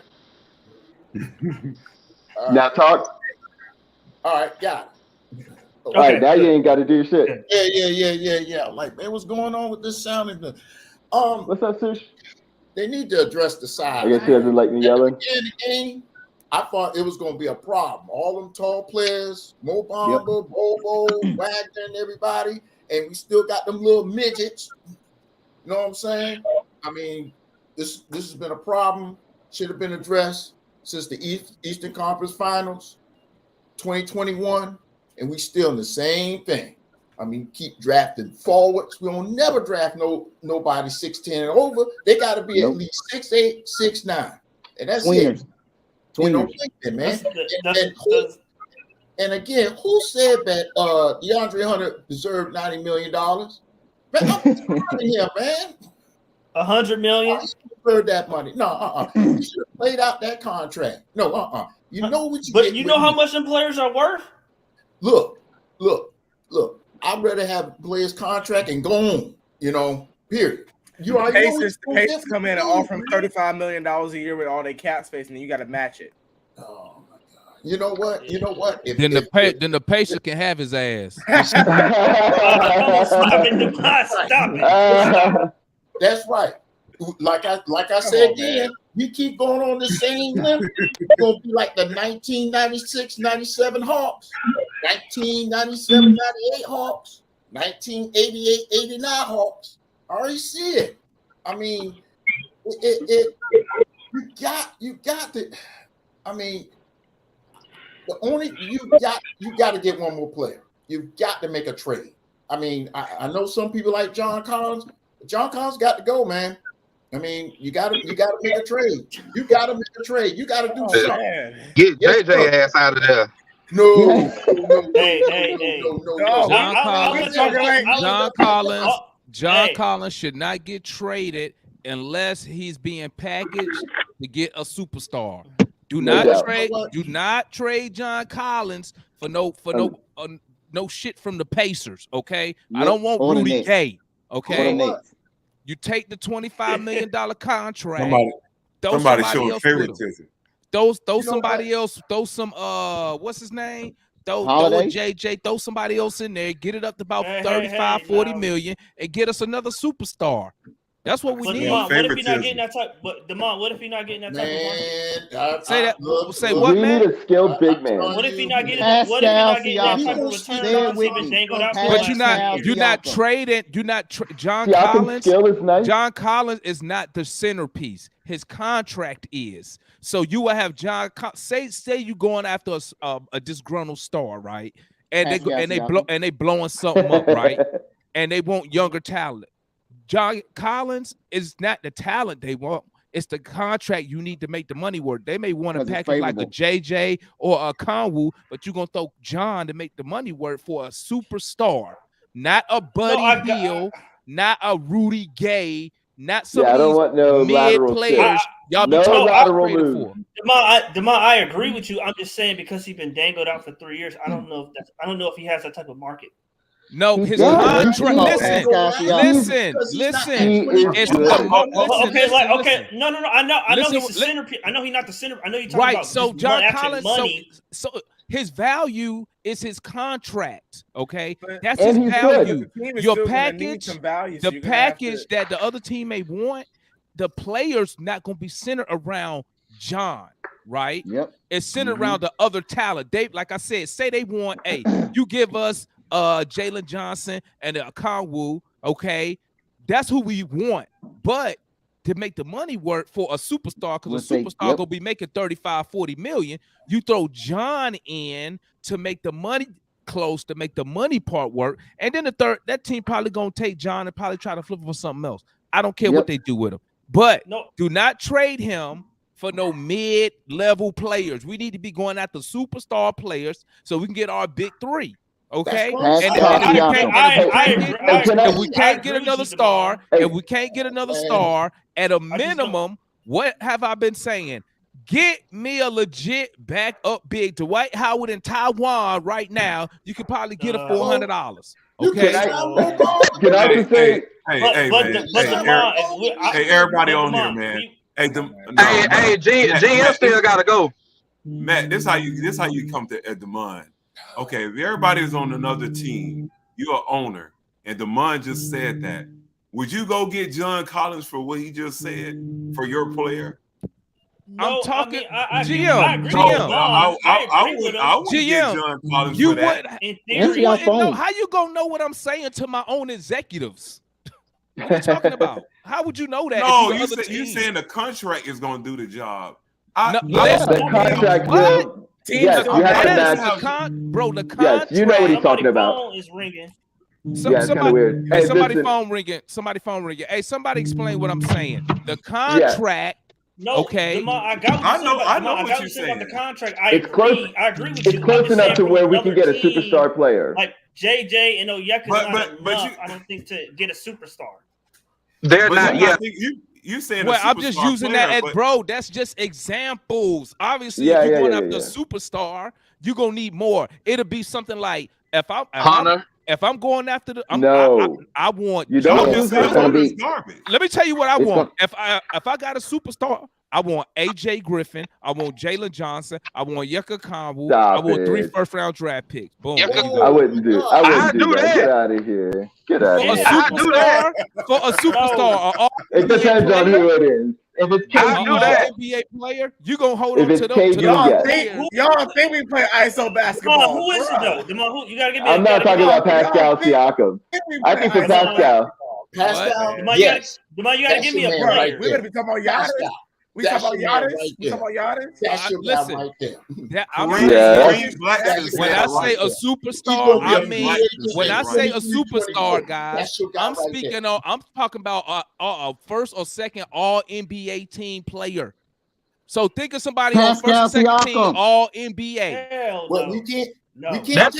Now talk. All right, got it. All right, now you ain't got to do shit. Yeah. Like, man, what's going on with this sound? What's up, Sush? They need to address the size. I guess he doesn't like me yelling. In the game, I thought it was going to be a problem. All them tall players, Mo Bamba, Bobo, Wagner, and everybody, and we still got them little midgets. You know what I'm saying? I mean, this has been a problem. Should have been addressed since the Eastern Conference Finals, 2021, and we still in the same thing. I mean, keep drafting forwards. We don't never draft nobody 6'10" and over. They got to be at least 6'8", 6'9", and that's it. You know, man. And again, who said that DeAndre Hunter deserved $90 million? Man, I'm out of here, man. $100 million. Deserved that money? No, You should have played out that contract. No, You know what you. But you know how much them players are worth. Look. I'd rather have players' contract and go on. You know, period. The Pacers come in and offer him $35 million a year with all their cap space, and then you got to match it. Oh my God! You know what? Then the Pacers can have his ass. Stop it! That's right. Like I said again, we keep going on the same limb. It's gonna be like the 1996-97 Hawks, 1997-98 Hawks, 1988-89 Hawks. I already see it. I mean, you got to. I mean, you got to get one more player. You've got to make a trade. I mean, I know some people like John Collins. John Collins got to go, man. I mean, you got to make a trade. You got to make a trade. You got to do something. Get JJ ass out of there. No. Hey. John Collins should not get traded unless he's being packaged to get a superstar. Do not trade John Collins for no shit from the Pacers. Okay, I don't want Rudy Gay. Okay, you take the $25 million contract. Somebody showing favoritism. Throw somebody else. Throw some what's his name? Throw JJ. Throw somebody else in there. Get it up to about 40 million, and get us another superstar. That's what we need. DeMond, what if you're not getting that type? But DeMond, what if you're not getting that type of money? Say that. Say what, man? We need a skilled big man. What if you're not getting that? What if you're not getting that type of return? But you're not trading. John Collins. John Collins is not the centerpiece. His contract is. So you will have John. Say you going after a disgruntled star, right? And they blowing something up, right? And they want younger talent. John Collins is not the talent they want. It's the contract you need to make the money work. They may want to package like a JJ or a Conwoo, but you're going to throw John to make the money work for a superstar, not a Buddy Hield, not a Rudy Gay, not some of these mid players y'all be talking for. DeMond, I agree with you. I'm just saying because he's been dangled out for 3 years, I don't know if he has that type of market. No, his contract. Listen. No. I know he's the centerpiece. I know he's not the center. I know you're talking about so John Collins. Money. So his value is his contract. Okay, that's his value. Your package, the package that the other team may want, the players not going to be centered around John. Right? Yep. It's centered around the other talent. They, like I said, say they want you give us Jalen Johnson and a Conwoo, okay, that's who we want. But to make the money work for a superstar, because a superstar gonna be making 35-40 million, you throw John in to make the money close, to make the money part work, and then that team probably gonna take John and probably try to flip him for something else. I don't care what they do with him, but do not trade him for no mid-level players. We need to be going after superstar players so we can get our big three. Okay, and we can't get another star, and we can't get another star at a minimum. What have I been saying? Get me a legit backup big. Dwight Howard in Taiwan right now, you could probably get a $400. Okay, can I just say, hey, everybody on here, man. Hey, GM still gotta go. Matt, this how you come to DeMond. Okay, if everybody's on another team, you're an owner, and DeMond just said that. Would you go get John Collins for what he just said for your player? No, I'm talking GM. I would get John Collins for that. How you gonna know what I'm saying to my own executives? What are you talking about? How would you know that? No, you saying the contract is gonna do the job. The contract will. Yes, you have to match. Bro, the contract. Yes, you know what he's talking about. Is ringing. It's kind of weird. Hey, somebody phone ringing. Hey, somebody explain what I'm saying. The contract. No, okay. I know what you're saying about the contract. I agree with you. It's close enough to where we can get a superstar player. Like JJ and Oyeka, I don't think to get a superstar. They're not yet. You saying? Well, I'm just using that as bro. That's just examples. Obviously, if you're going after a superstar, you're gonna need more. It'll be something like if I'm going after the I want you don't garbage. Let me tell you what I want. If I got a superstar, I want AJ Griffin, I want Jalen Johnson, I want Yeka Conwoo, I want 3 first-round draft picks. Boom. I wouldn't do that. Get out of here. Get out of here. For a superstar, it depends on who it is. If it's NBA player, you gonna hold on to those. Y'all think we play ISO basketball? Who is it though? You gotta give me. I'm not talking about Pascal Siakam. I think it's Pascal. Pascal. Yes. You gotta give me a player. We better be talking about Giannis. We talking about Giannis? Right We talking about Giannis? That's your listen, guy right there. When I say a superstar, I mean when I say a superstar, guys, I'm speaking on. I'm talking about a first or second All NBA team player. So think of somebody on first or second team All NBA. Hell Well, no. we can't. No. We can't I'm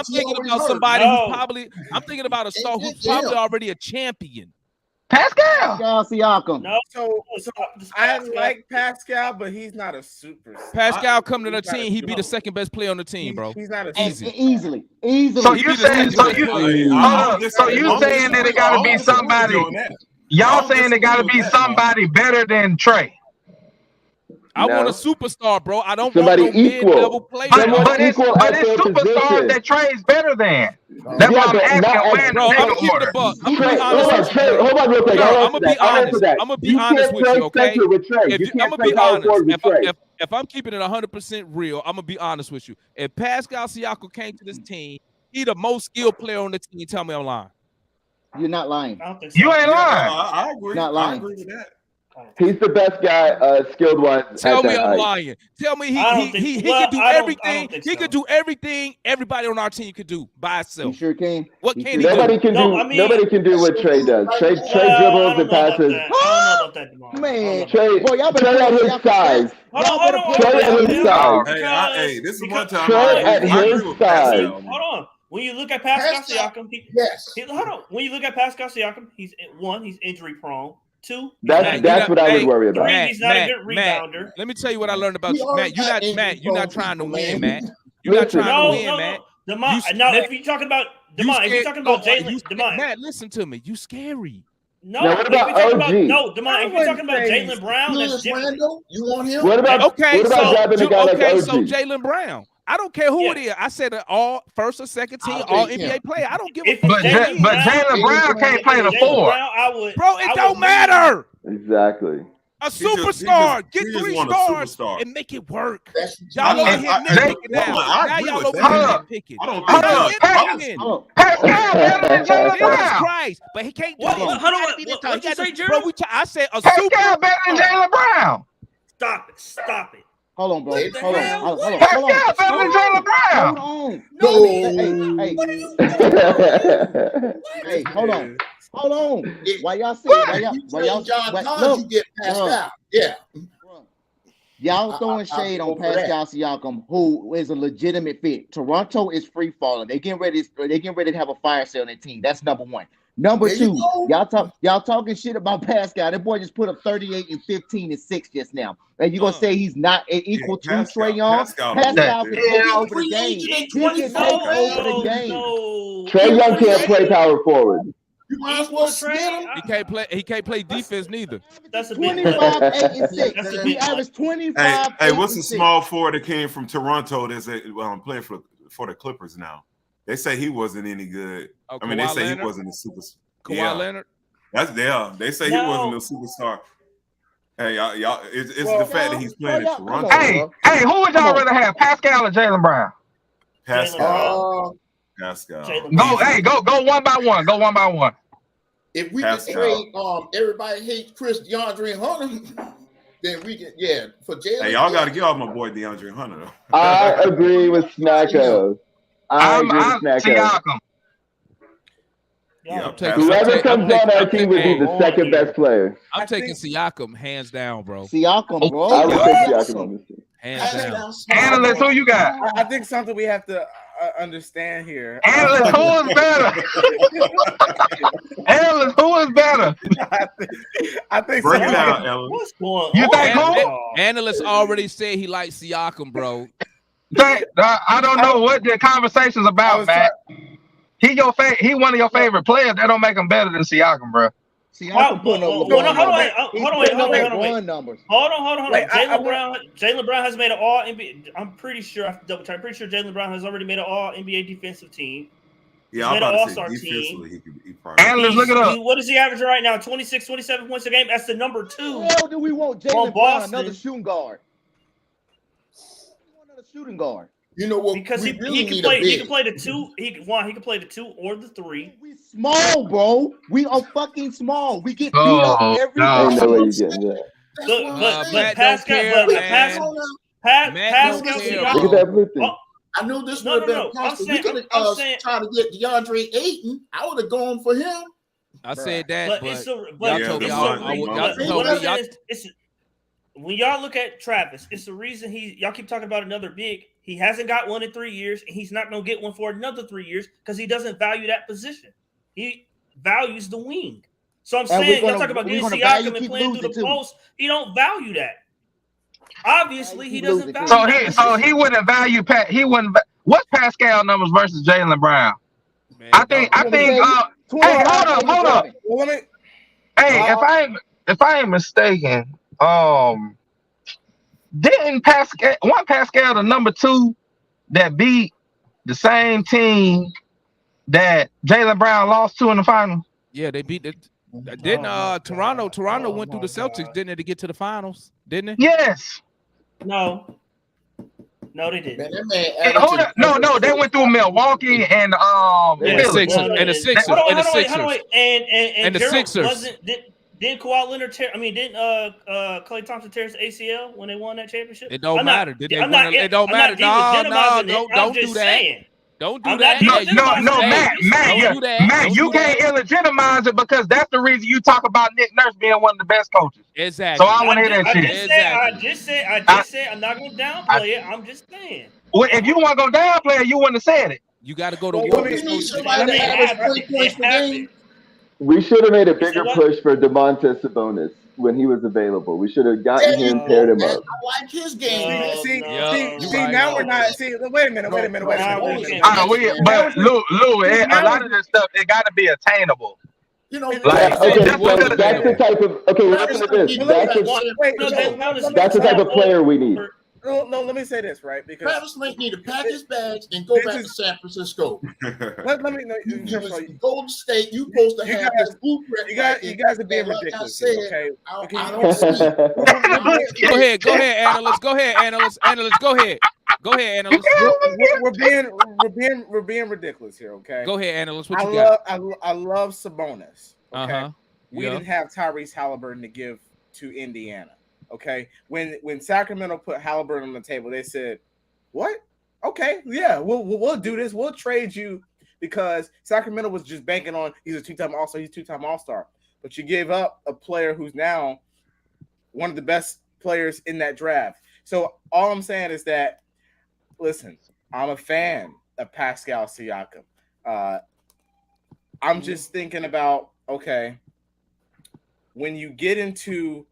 thinking about somebody No. who's probably. I'm thinking about a star who's probably already a champion. Pascal Siakam. No. So I like Pascal, but he's not a superstar. Pascal come to the team, he'd be the second best player on the team, bro. He's not a Easily. So you saying that it got to be somebody? Y'all saying it got to be somebody better than Trey? I want a superstar, bro. I don't Somebody want no equal. mid-level player. But it's superstars that Trey's better than. That's why I'm asking. Bro, I'm gonna keep it a buck. I'm gonna be honest with you. Hold on real quick. I'm gonna be honest. I'm gonna be honest with you, okay? I'm gonna be honest. If I'm keeping it 100% real, I'm gonna be honest with you. If Pascal Siakam came to this team, he the most skilled player on the team. Tell me I'm lying. You're not lying. I don't think so. You ain't lying. I agree. Not lying. I agree with that. He's the best guy, skilled one. Tell me I'm lying. Tell me he can do everything. He could do everything everybody on our team could do by itself. He sure can. What can he do? Nobody can do what Trey does. Trey dribbles and passes. I don't know about that, Man, Trey at his size. Trey at his size. Hey, this is one time. Trey at his size. Hold on. When you look at Pascal Siakam, hold on. When you look at Pascal Siakam, he's injury prone. 2, that's what I would worry about. 3, he's not a good rebounder. Let me tell you what I learned about you, Matt. You're not trying to win, Matt. You're not trying to win, Matt. If you're talking about Jalen, Matt, listen to me. You scary. No, if you're talking about Jalen Brown, that's different. You want him? What about grabbing a guy like OG? So Jalen Brown. I don't care who it is. I said all first or second team, all NBA player. I don't give a fuck. But Jalen Brown can't play the 4. Bro, it don't matter. Exactly. A superstar. Get 3 stars and make it work. Y'all over here nitpicking now. Now y'all over here nitpicking. Jesus Christ. But he can't do it. What you say, Jerry? I said a superstar better than Jalen Brown. Stop it. Hold on, bro. Hold on. Hey, hold on. Why y'all say? Why y'all? John Collins, you get Pascal. Yeah. Y'all throwing shade on Pascal Siakam, who is a legitimate fit. Toronto is free falling. They getting ready to have a fire sale on their team. That's number one. Number two, y'all talking shit about Pascal. That boy just put up 38 and 15 and 6 just now. And you gonna say he's not equal to Trae Young? Pascal can take over the game. He can take over the game. Trae Young can't play power forward. You might as well spin him. He can't play defense neither. That's a 25, 8 and 6. He averaged 25. Hey, what's the small forward that came from Toronto that's playing for the Clippers now? They say he wasn't any good. I mean, they say he wasn't a superstar. Kawhi Leonard? They say he wasn't a superstar. Hey, y'all, it's the fact that he's playing in Toronto. Hey, who would y'all rather have, Pascal or Jalen Brown? Pascal. Go one by one. Go one by one. If we can trade, everybody hates Chris DeAndre Hunter, then we can, for Jalen. Hey, y'all got to get off my boy DeAndre Hunter, though. I agree with Snacko. I'm Siakam. Whoever comes on our team would be the second best player. I'm taking Siakam hands down, bro. Siakam, bro. I would take Siakam on this team. Hands down. Analyst, who you got? I think something we have to understand here. Analyst, who is better? Analyst, who is better? I think Break it out, Ellen. What's going on? You think who? Analyst already said he likes Siakam, bro. I don't know what the conversation's about, man. He one of your favorite players. That don't make him better than Siakam, bro. Siakam putting up numbers. Hold on. Jalen Brown has made an All NBA. I'm pretty sure Jalen Brown has already made an All NBA defensive team. Yeah, I'm about to say defensively, he probably. Analyst, look it up. What is he averaging right now? 26, 27 points a game. That's the number 2. Hell, do we want Jalen Brown, another shooting guard? Another shooting guard. You know what? Because he can play the 2. He can play the 2 or the 3. We small, bro. We are fucking small. We get beat up every day. But Pascal, Pascal Siakam. I knew this would have been possible. We could have tried to get DeAndre Ayton. I would have gone for him. I said that, when y'all look at Travis, it's the reason y'all keep talking about another big. He hasn't got one in 3 years, and he's not going to get one for another 3 years because he doesn't value that position. He values the wing. So I'm saying, y'all talk about getting Siakam and playing through the post. He don't value that. Obviously, he doesn't value. So he wouldn't value Pat. He wouldn't. What's Pascal numbers versus Jalen Brown? Man, I think. Hey, hold up. Hey, if I ain't mistaken, didn't Pascal the number 2 that beat the same team that Jalen Brown lost to in the finals? Yeah, they beat it. Didn't Toronto? Toronto went through the Celtics, didn't they, to get to the finals? Didn't it? Yes. No, they didn't. No, they went through Milwaukee and the Sixers. And the Sixers. Didn't Kawhi Leonard didn't Klay Thompson tear his ACL when they won that championship? It don't matter. It don't matter. No, don't do that. Don't do that. No, Matt, you can't illegitimize it because that's the reason you talk about Nick Nurse being one of the best coaches. Exactly. So I want to hear that shit. I just said I'm not going to downplay it. I'm just saying. Well, if you want to go downplay it, you wouldn't have said it. You got to go to war. We should have made a bigger push for Domantas Sabonis when he was available. We should have gotten him, paired him up. I like his game. See, now we're not. See, wait a minute. But Lou, a lot of this stuff, it got to be attainable. You know, that's the type of. Okay, listen to this. That's the type of player we need. No, let me say this, right? Because Travis Link need to pack his bags and go back to San Francisco. Let me know. Golden State, you supposed to have this blueprint. You guys are being ridiculous. Okay. I don't see. Go ahead, analyst. Go ahead, analyst. We're being ridiculous here. Okay. Go ahead, analyst. What you got? I love Sabonis. Okay. We didn't have Tyrese Halliburton to give to Indiana. Okay, when Sacramento put Halliburton on the table, they said, "What? Okay, yeah, we'll do this. We'll trade you," because Sacramento was just banking on he's a two-time All-Star, he's two-time All-Star. But you gave up a player who's now one of the best players in that draft. So all I'm saying is that, listen, I'm a fan of Pascal Siakam. I'm just thinking about, okay, when you get into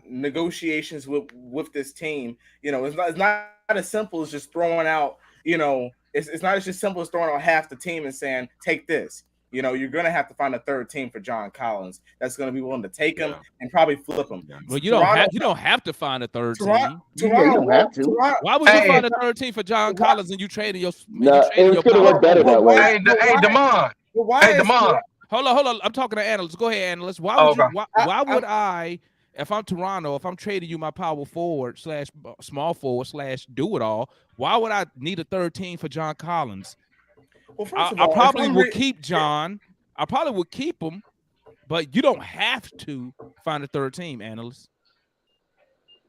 negotiations with this team, it's not as simple as just throwing out, it's not as just simple as throwing out half the team and saying, take this. You're going to have to find a third team for John Collins that's going to be willing to take him and probably flip him. Well, you don't have to find a third team. Toronto, don't have to. Why would you find a third team for John Collins and you traded your? It's going to work better that way. Hey, Damon. Hold on. I'm talking to analysts. Go ahead, analysts. Why would I? If I'm Toronto, if I'm trading you my power forward / small forward / do it all, why would I need a third team for John Collins? Well, I probably would keep John. I probably would keep him, but you don't have to find a third team, analyst.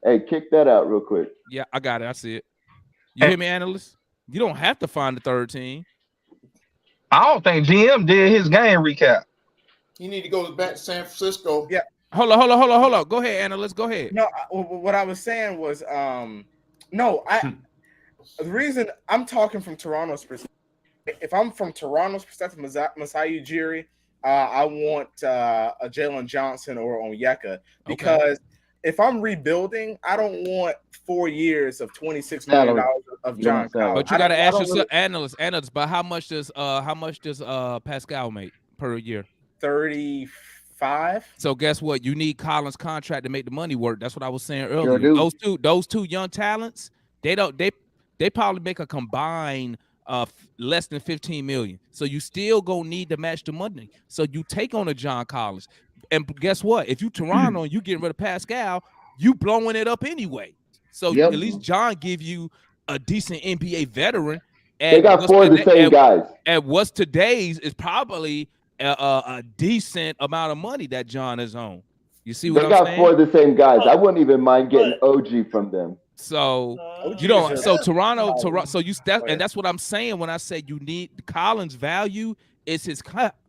Hey, kick that out real quick. Yeah, I got it. I see it. You hear me, analyst? You don't have to find a third team. I don't think GM did his game recap. You need to go back to San Francisco. Yeah. Hold on. Go ahead, analyst. Go ahead. No, what I was saying was, the reason I'm talking from Toronto's perspective, if I'm from Toronto's perspective, Masai Ujiri, I want a Jalen Johnson or Onyeka, because if I'm rebuilding, I don't want 4 years of $26 million of John Collins. But you got to ask yourself, analysts. But how much does Pascal make per year? 35. So guess what? You need Collins' contract to make the money work. That's what I was saying earlier. Those two young talents, they probably make a combined less than 15 million. So you still gonna need to match the money. So you take on a John Collins, and guess what? If you Toronto and you getting rid of Pascal, you blowing it up anyway. So at least John give you a decent NBA veteran. They got 4 of the same guys. And what's today's is probably a decent amount of money that John is on. You see what they I'm got saying? 4 of the same guys. I wouldn't even mind getting OG from them. So OG you don't. is So a- Toronto. So you that, and that's what I'm saying when I say you need Collins' value is his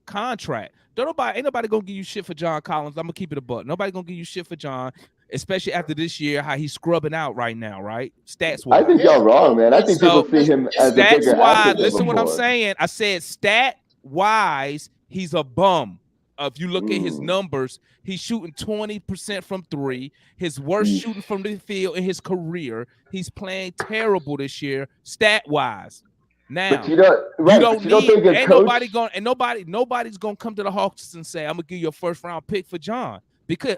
contract. Ain't nobody gonna give you shit for John Collins. I'm gonna keep it a buck. Nobody gonna give you shit for John, especially after this year, how he's scrubbing out right now, right? Stats wise. I think y'all wrong, man. I think people see him as a bigger Stats wise. asset than Listen what I'm before. saying. I said stat wise, he's a bum. If you look at his numbers, he's shooting 20% from 3. His worst shooting from the field in his career. He's playing terrible this year, stat wise. Now, but you don't think a ain't coach, nobody going, and nobody's gonna come to the Hawks and say, "I'm gonna give you a first round pick for John," because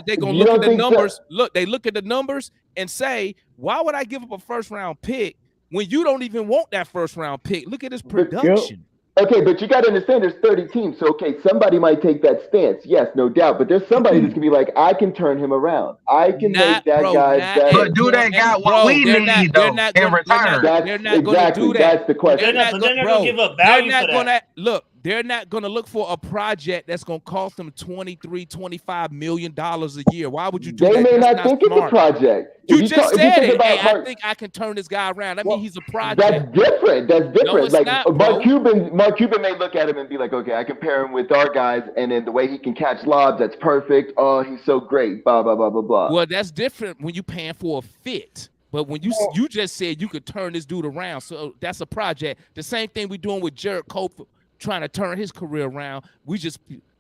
they're gonna look at the numbers. They look at the numbers and say, "Why would I give up a first round pick when you don't even want that first round pick? Look at his production." Okay, but you got to understand there's 30 teams. So, okay, somebody might take that stance. Yes, no doubt. But there's somebody that's going to be like, I can turn him around. I can make that guy better. But do they got what we need, though, in return? They're not going to do that. That's the question. They're not going to give up value for that. Look, they're not going to look for a project that's going to cost them $23-25 million a year. Why would you do that? They may not think it's a project. You just said it. Hey, I think I can turn this guy around. I mean, he's a project. That's different. No, it's like not, Mark Cuban may look at him and be like, okay, I can pair him with our guys, and then the way he can catch lobs, that's perfect. Oh, he's so great. Blah blah blah blah blah. Well, that's different when you paying for a fit. But when you just said you could turn this dude around, so that's a project. The same thing we're doing with Jared Cope trying to turn his career around. We just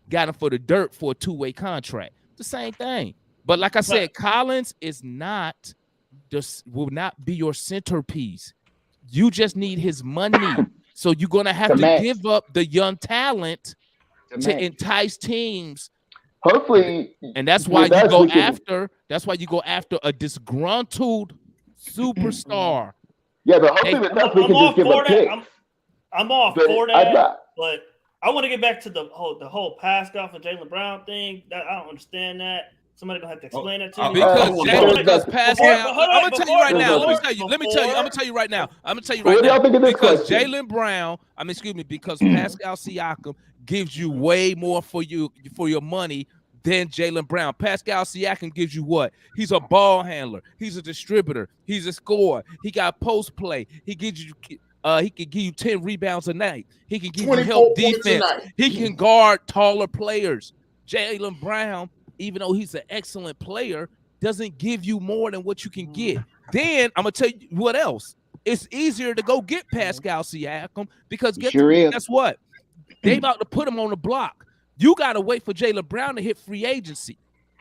got him for the dirt for a 2-way contract. The same thing. But like I said, Collins will not be your centerpiece. You just need his money. So you're gonna have to give up the young talent to entice teams. Hopefully, and that's why you go after. That's why you go after a disgruntled superstar. Yeah, but hopefully with us we can just give a pick. I'm all for that, but I want to get back to the whole Pascal and Jalen Brown thing. That I don't understand that. Somebody gonna have to explain that to me. Because Pascal, I'm gonna tell you right now. Let me tell you. I'm gonna tell you right now. Because Jalen Brown, because Pascal Siakam gives you way more for your money than Jalen Brown. Pascal Siakam gives you what? He's a ball handler. He's a distributor. He's a scorer. He got post play. He gives you. He can give you 10 rebounds a night. He can give you help defense. He can guard taller players. Jalen Brown, even though he's an excellent player, doesn't give you more than what you can get. Then I'm gonna tell you what else. It's easier to go get Pascal Siakam because guess what? They about to put him on the block. You gotta wait for Jalen Brown to hit free agency.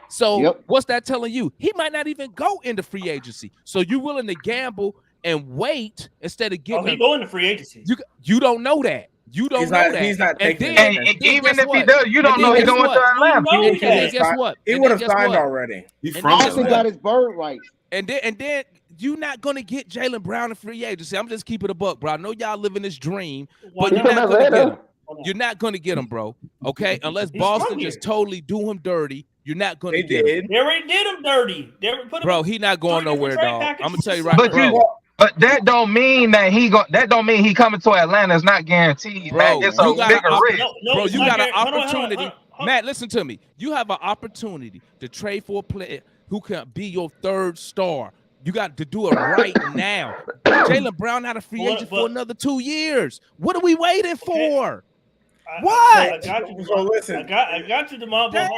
So what's that telling you? He might not even go into free agency. So you're willing to gamble and wait instead of getting. He go into free agency. You don't know that. You don't know that. He's not taking and even if he does, you don't know he's going to Atlanta. Guess what? He would have signed already. He got his bird right. And then you're not gonna get Jalen Brown in free agency. I'm just keeping it a buck, bro. I know y'all living this dream, but you're not gonna get him. You're not gonna get him, bro. Okay, unless Boston just totally do him dirty. You're not gonna get him. They already did him dirty. Bro, he not going nowhere, dog. I'm gonna tell you right now. But that don't mean that that don't mean he coming to Atlanta is not guaranteed, man. It's a bigger risk. Bro, you got an opportunity. Matt, listen to me. You have an opportunity to trade for a player who can be your third star. You got to do it right now. Jalen Brown not a free agent for another 2 years. What are we waiting for? What? I got you. So listen, I got you, Demar. I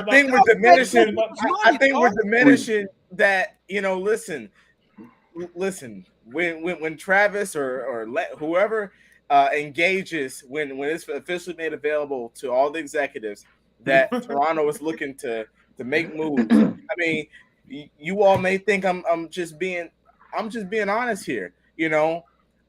think we're diminishing. I think we're diminishing that. Listen. When Travis or whoever engages when it's officially made available to all the executives that Toronto is looking to make moves. I mean, you all may think I'm just being honest here.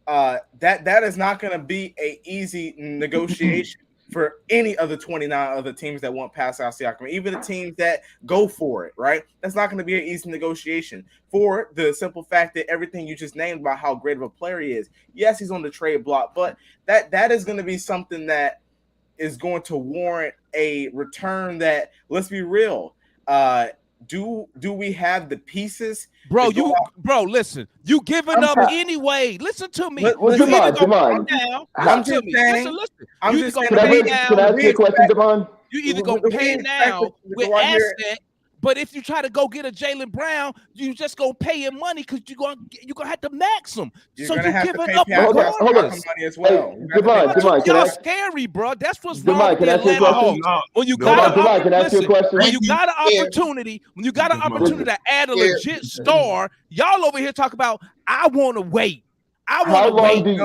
That is not going to be a easy negotiation for any of the 29 other teams that want Pascal Siakam, even the teams that go for it, right? That's not going to be an easy negotiation for the simple fact that everything you just named about how great of a player he is. Yes, he's on the trade block, but that is going to be something that is going to warrant a return that, let's be real, do we have the pieces? Bro, listen. You giving up anyway. Listen to me. Come on. I'm just saying. Can I ask you a question, Devon? You either gonna pay now with asset, but if you try to go get a Jalen Brown, you just gonna pay him money because you're gonna have to max him. So you're giving up regardless. money as well. Y'all scary, bro. That's what's wrong with can the I ask you a Atlanta question? Hawks. When you can I ask you a question? when you got an opportunity to add a legit star, y'all over here talk about I want to wait. I want to wait. Do you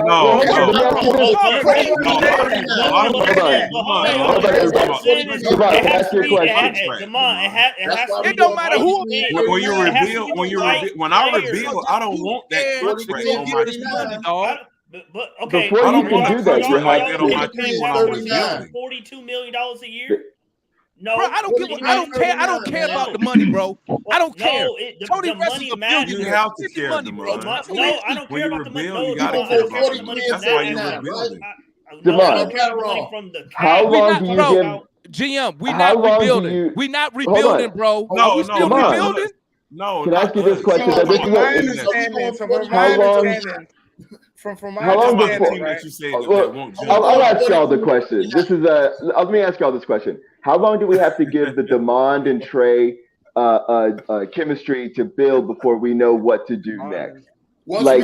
it don't matter who. When I reveal, I don't want that contract on my team, dog. But okay, before you can do that, you have to $42 million a year. No, bro, I don't care about the money, bro. I don't care. Tony West is a billionaire. You have to care about the money. No, I don't care about the money. You gotta care about the money. That's why you're rebuilding. How long do you give? GM, we not rebuilding. We not rebuilding, bro. No, we still rebuilding? No. Can I ask you this question? From my how long understanding, I'll ask y'all the question. Let me ask y'all this question. How long do we have to give the Demond and Trey chemistry to build before we know what to do next? Like,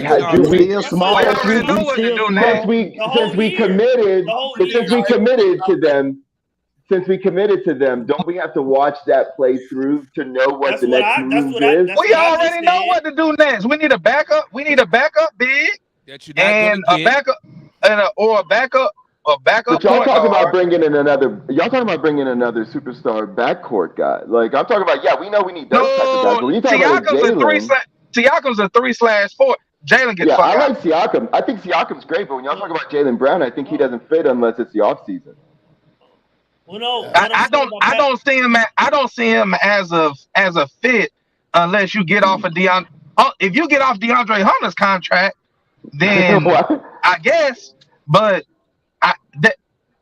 since we committed to them, don't we have to watch that play through to know what the next move is? We already know what to do next. We need a backup. We need a backup big and a backup or a backup. But y'all talking about bringing in another superstar backcourt guy. Like I'm talking about, we know we need those types of guys. But when you talk about Jalen, Siakam's a 3/4. Jalen gets I like Siakam. I think Siakam's great, but when y'all talk about Jalen Brown, I think he doesn't fit unless it's the offseason. Well, no, I don't see him. I don't see him as a fit unless you get off of DeAndre. If you get off DeAndre Hunter's contract, then I guess. But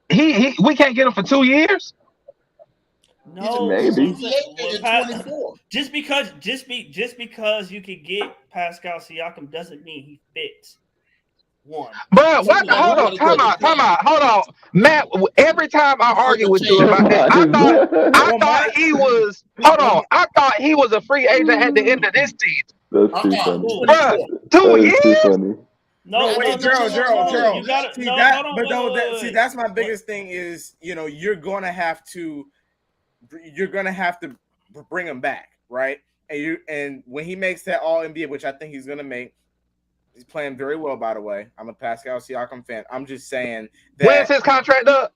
we can't get him for 2 years. No, maybe. Just because you could get Pascal Siakam doesn't mean he fits. One. But what? Hold on, time out. Hold on, Matt. Every time I argue with you about that, I thought he was. Hold on, I thought he was a free agent at the end of this season. That's too funny. Bruh, 2 years? No, wait, Gerald. That's my biggest thing is, you're gonna have to bring him back, right? And when he makes that All NBA, which I think he's gonna make, he's playing very well, by the way. I'm a Pascal Siakam fan. I'm just saying that. When's his contract up?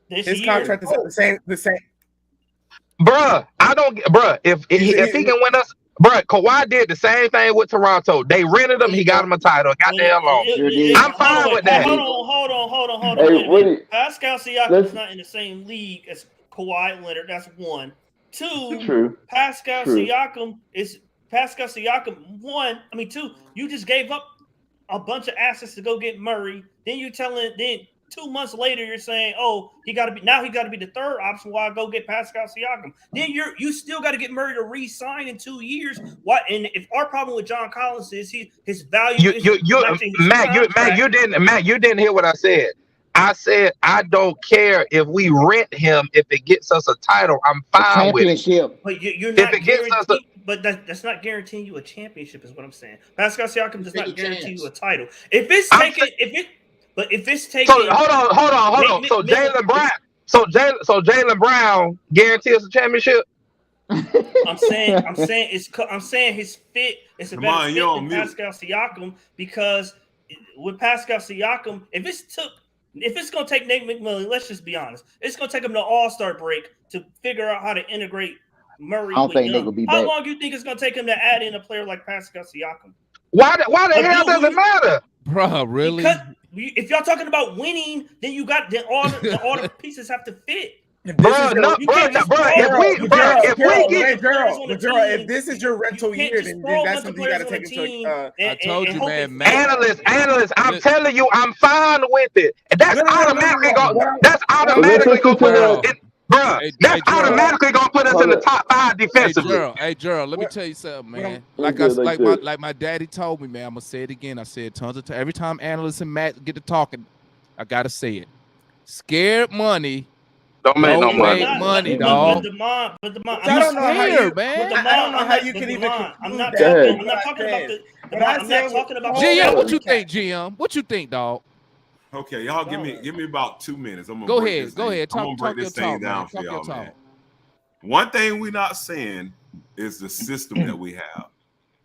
His contract is the same. Bruh, if he can win us. Bruh, Kawhi did the same thing with Toronto. They rented him. He got him a title. Got the hell on. I'm fine with that. Hold on. Pascal Siakam is not in the same league as Kawhi Leonard. That's one. Two. True. Pascal Siakam. Two. You just gave up a bunch of assets to go get Murray. Then 2 months later, you're saying, "Oh, he got to be the third option. Why go get Pascal Siakam?" Then you still got to get Murray to re-sign in 2 years. What? And if our problem with John Collins is his value, Matt, you didn't hear what I said. I said I don't care if we rent him. If it gets us a title, I'm fine with it. But you're not guaranteed. But that's not guaranteeing you a championship, is what I'm saying. Pascal Siakam does not guarantee you a title. If it's taking, So hold on. So Jalen Brown guarantees us a championship. I'm saying his fit is a better fit than Pascal Siakam, because with Pascal Siakam, if it's gonna take Nate McMillan, let's just be honest, it's gonna take him the All-Star break to figure out how to integrate Murray. I don't think Nate will be back. How long do you think it's gonna take him to add in a player like Pascal Siakam? Why the hell does it matter? Bro, really? Because if y'all talking about winning, then all the pieces have to fit. If this is your rental year, then that's something you got to take into. I told you, man. Analyst, I'm telling you, I'm fine with it. That's automatically going. That's automatically going to put us in. Bro, that's automatically gonna put us in the top 5 defensively. Hey, Gerald, let me tell you something, man. Like my daddy told me, man. I'm gonna say it again. I said tons of times. Every time analysts and Matt get to talking, I gotta say it. Scared money Don't make no money. money, dog. But I don't know how you, man. I don't know how you can even I'm not conclude talking. that. I'm not talking about. GM, what you think, GM? What you think, dog? Okay, y'all give me about 2 minutes. I'm gonna Go break ahead. this Go thing. ahead. I'm gonna break this thing down for y'all, man. One thing we're not saying is the system that we have.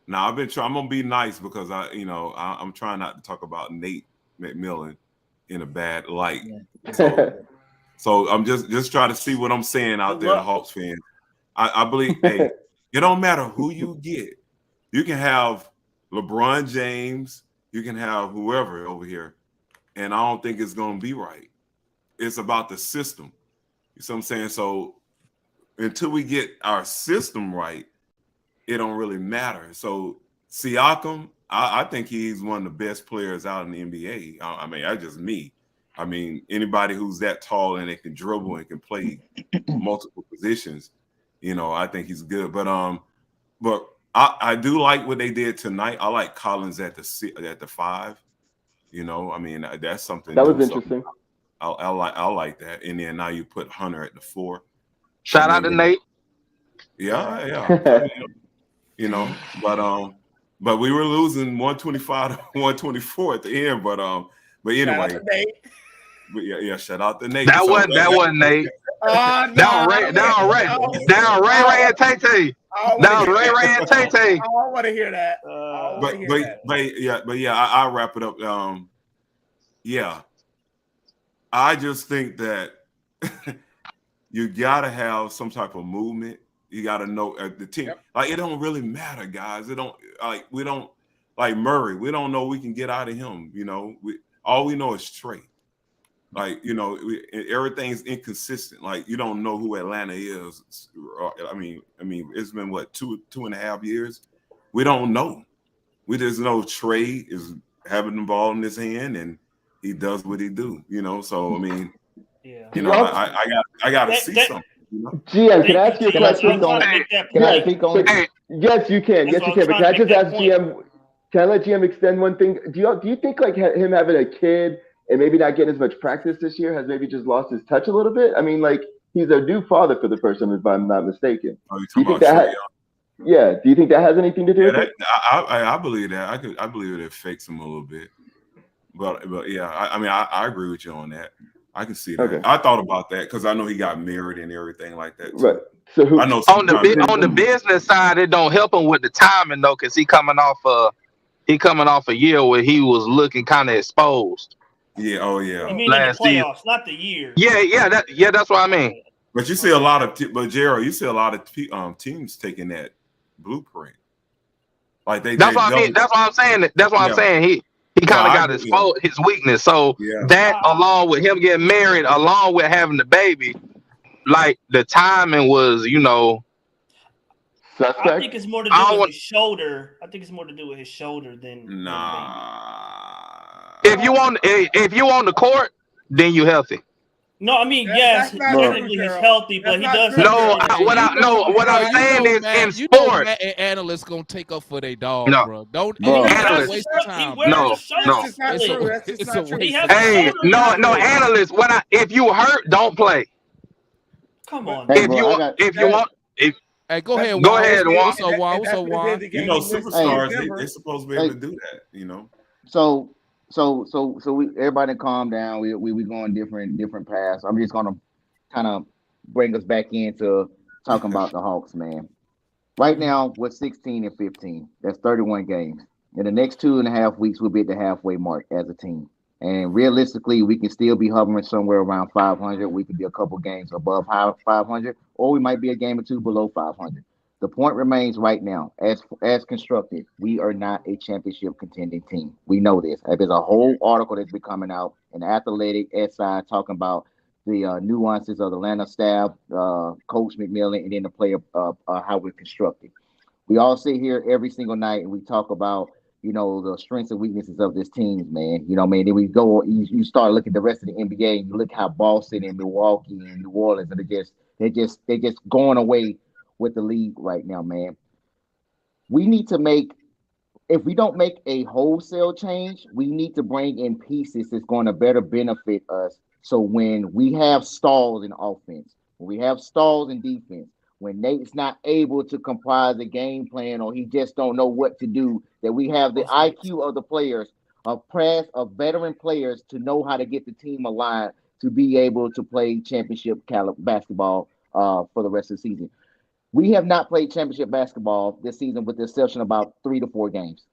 Now I'm gonna be nice because I'm trying not to talk about Nate McMillan in a bad light. So I'm just trying to see what I'm saying out there, the Hawks fans. I believe, hey, it don't matter who you get. You can have LeBron James, you can have whoever over here, and I don't think it's gonna be right. It's about the system. You see what I'm saying? So until we get our system right, it don't really matter. So Siakam, I think he's one of the best players out in the NBA. I mean, that's just me. I mean, anybody who's that tall and they can dribble and can play multiple positions, I think he's good. But I do like what they did tonight. I like Collins at the 5. I mean, that's something that was interesting. I like that. And then now you put Hunter at the 4. Shout out to Nate. Yeah. But we were losing 125 to 124 at the end. But anyway. But yeah, shout out to Nate. That wasn't Nate. Down Ray and Tay-Tay. Down Ray and Tay-Tay. I don't want to hear that. But I'll wrap it up. I just think that you gotta have some type of movement. You gotta know the team. Yep. Like it don't really matter, guys. We don't like Murray. We don't know we can get out of him. All we know is Trey. Like everything's inconsistent. Like you don't know who Atlanta is. I mean, it's been what 2.5 years. We don't know. We just know Trey is having the ball in his hand and he does what he do. So I mean, I got to see something. GM, can I ask you a question? Can I speak on it? Yes, you can. Yes, you can. But can I just ask GM? Can I let GM extend one thing? Do you think like him having a kid and maybe not getting as much practice this year has maybe just lost his touch a little bit? I mean, like he's a new father for the person, if I'm not mistaken. Oh, you talking about Trey? Yeah. Do you think that has anything to do with it? I believe that. I believe it affects him a little bit. But yeah, I agree with you on that. I can see that. Okay. I thought about that because I know he got married and everything like that too. Right. So I know on the business side, it don't help him with the timing though, because he coming off a year where he was looking kind of exposed. Yeah. Oh yeah. You mean last in the playoffs, not the year. Yeah. That's what I mean. But you see a lot of, Gerald, you see a lot of teams taking that blueprint. Like that's what I mean. That's what I'm saying. That's what I'm saying. He kind of got his weakness. So that, along with him getting married, along with having the baby, like the timing was, suspect. I think it's more to do with his shoulder. I think it's more to do with his shoulder than. If you on the court, then you healthy. No, I mean, yes, technically he's healthy, but he does. What I'm saying is in sports, analysts gonna take up for their dog, bro. Don't waste time. It's a waste. Hey, no, analysts. If you hurt, don't play. Come on. If you want. Hey, go ahead. Go ahead, Juan. So Juan. Superstars, they're supposed to be able to do that. So we everybody calm down. We going different paths. I'm just gonna kind of bring us back into talking about the Hawks, man. Right now, we're 16-15. That's 31 games. In the next 2.5 weeks, we'll be at the halfway mark as a team. And realistically, we can still be hovering somewhere around 500. We could be a couple games above 500, or we might be a game or two below 500. The point remains right now, as constructed, we are not a championship contending team. We know this. There's a whole article that's been coming out in Athletic SI talking about the nuances of the Atlanta staff, Coach McMillan, and then the player how we're constructed. We all sit here every single night and we talk about, the strengths and weaknesses of this team, man. Then we go, you start looking at the rest of the NBA and you look how Boston and Milwaukee and New Orleans, and they're just going away with the league right now, man. We need to if we don't make a wholesale change, we need to bring in pieces that's going to better benefit us So when we have stalls in offense, when we have stalls in defense, when Nate's not able to comprise a game plan or he just don't know what to do, that we have the IQ of the players, of veteran players to know how to get the team aligned to be able to play championship basketball for the rest of the season. We have not played championship basketball this season with the exception of about 3 to 4 games.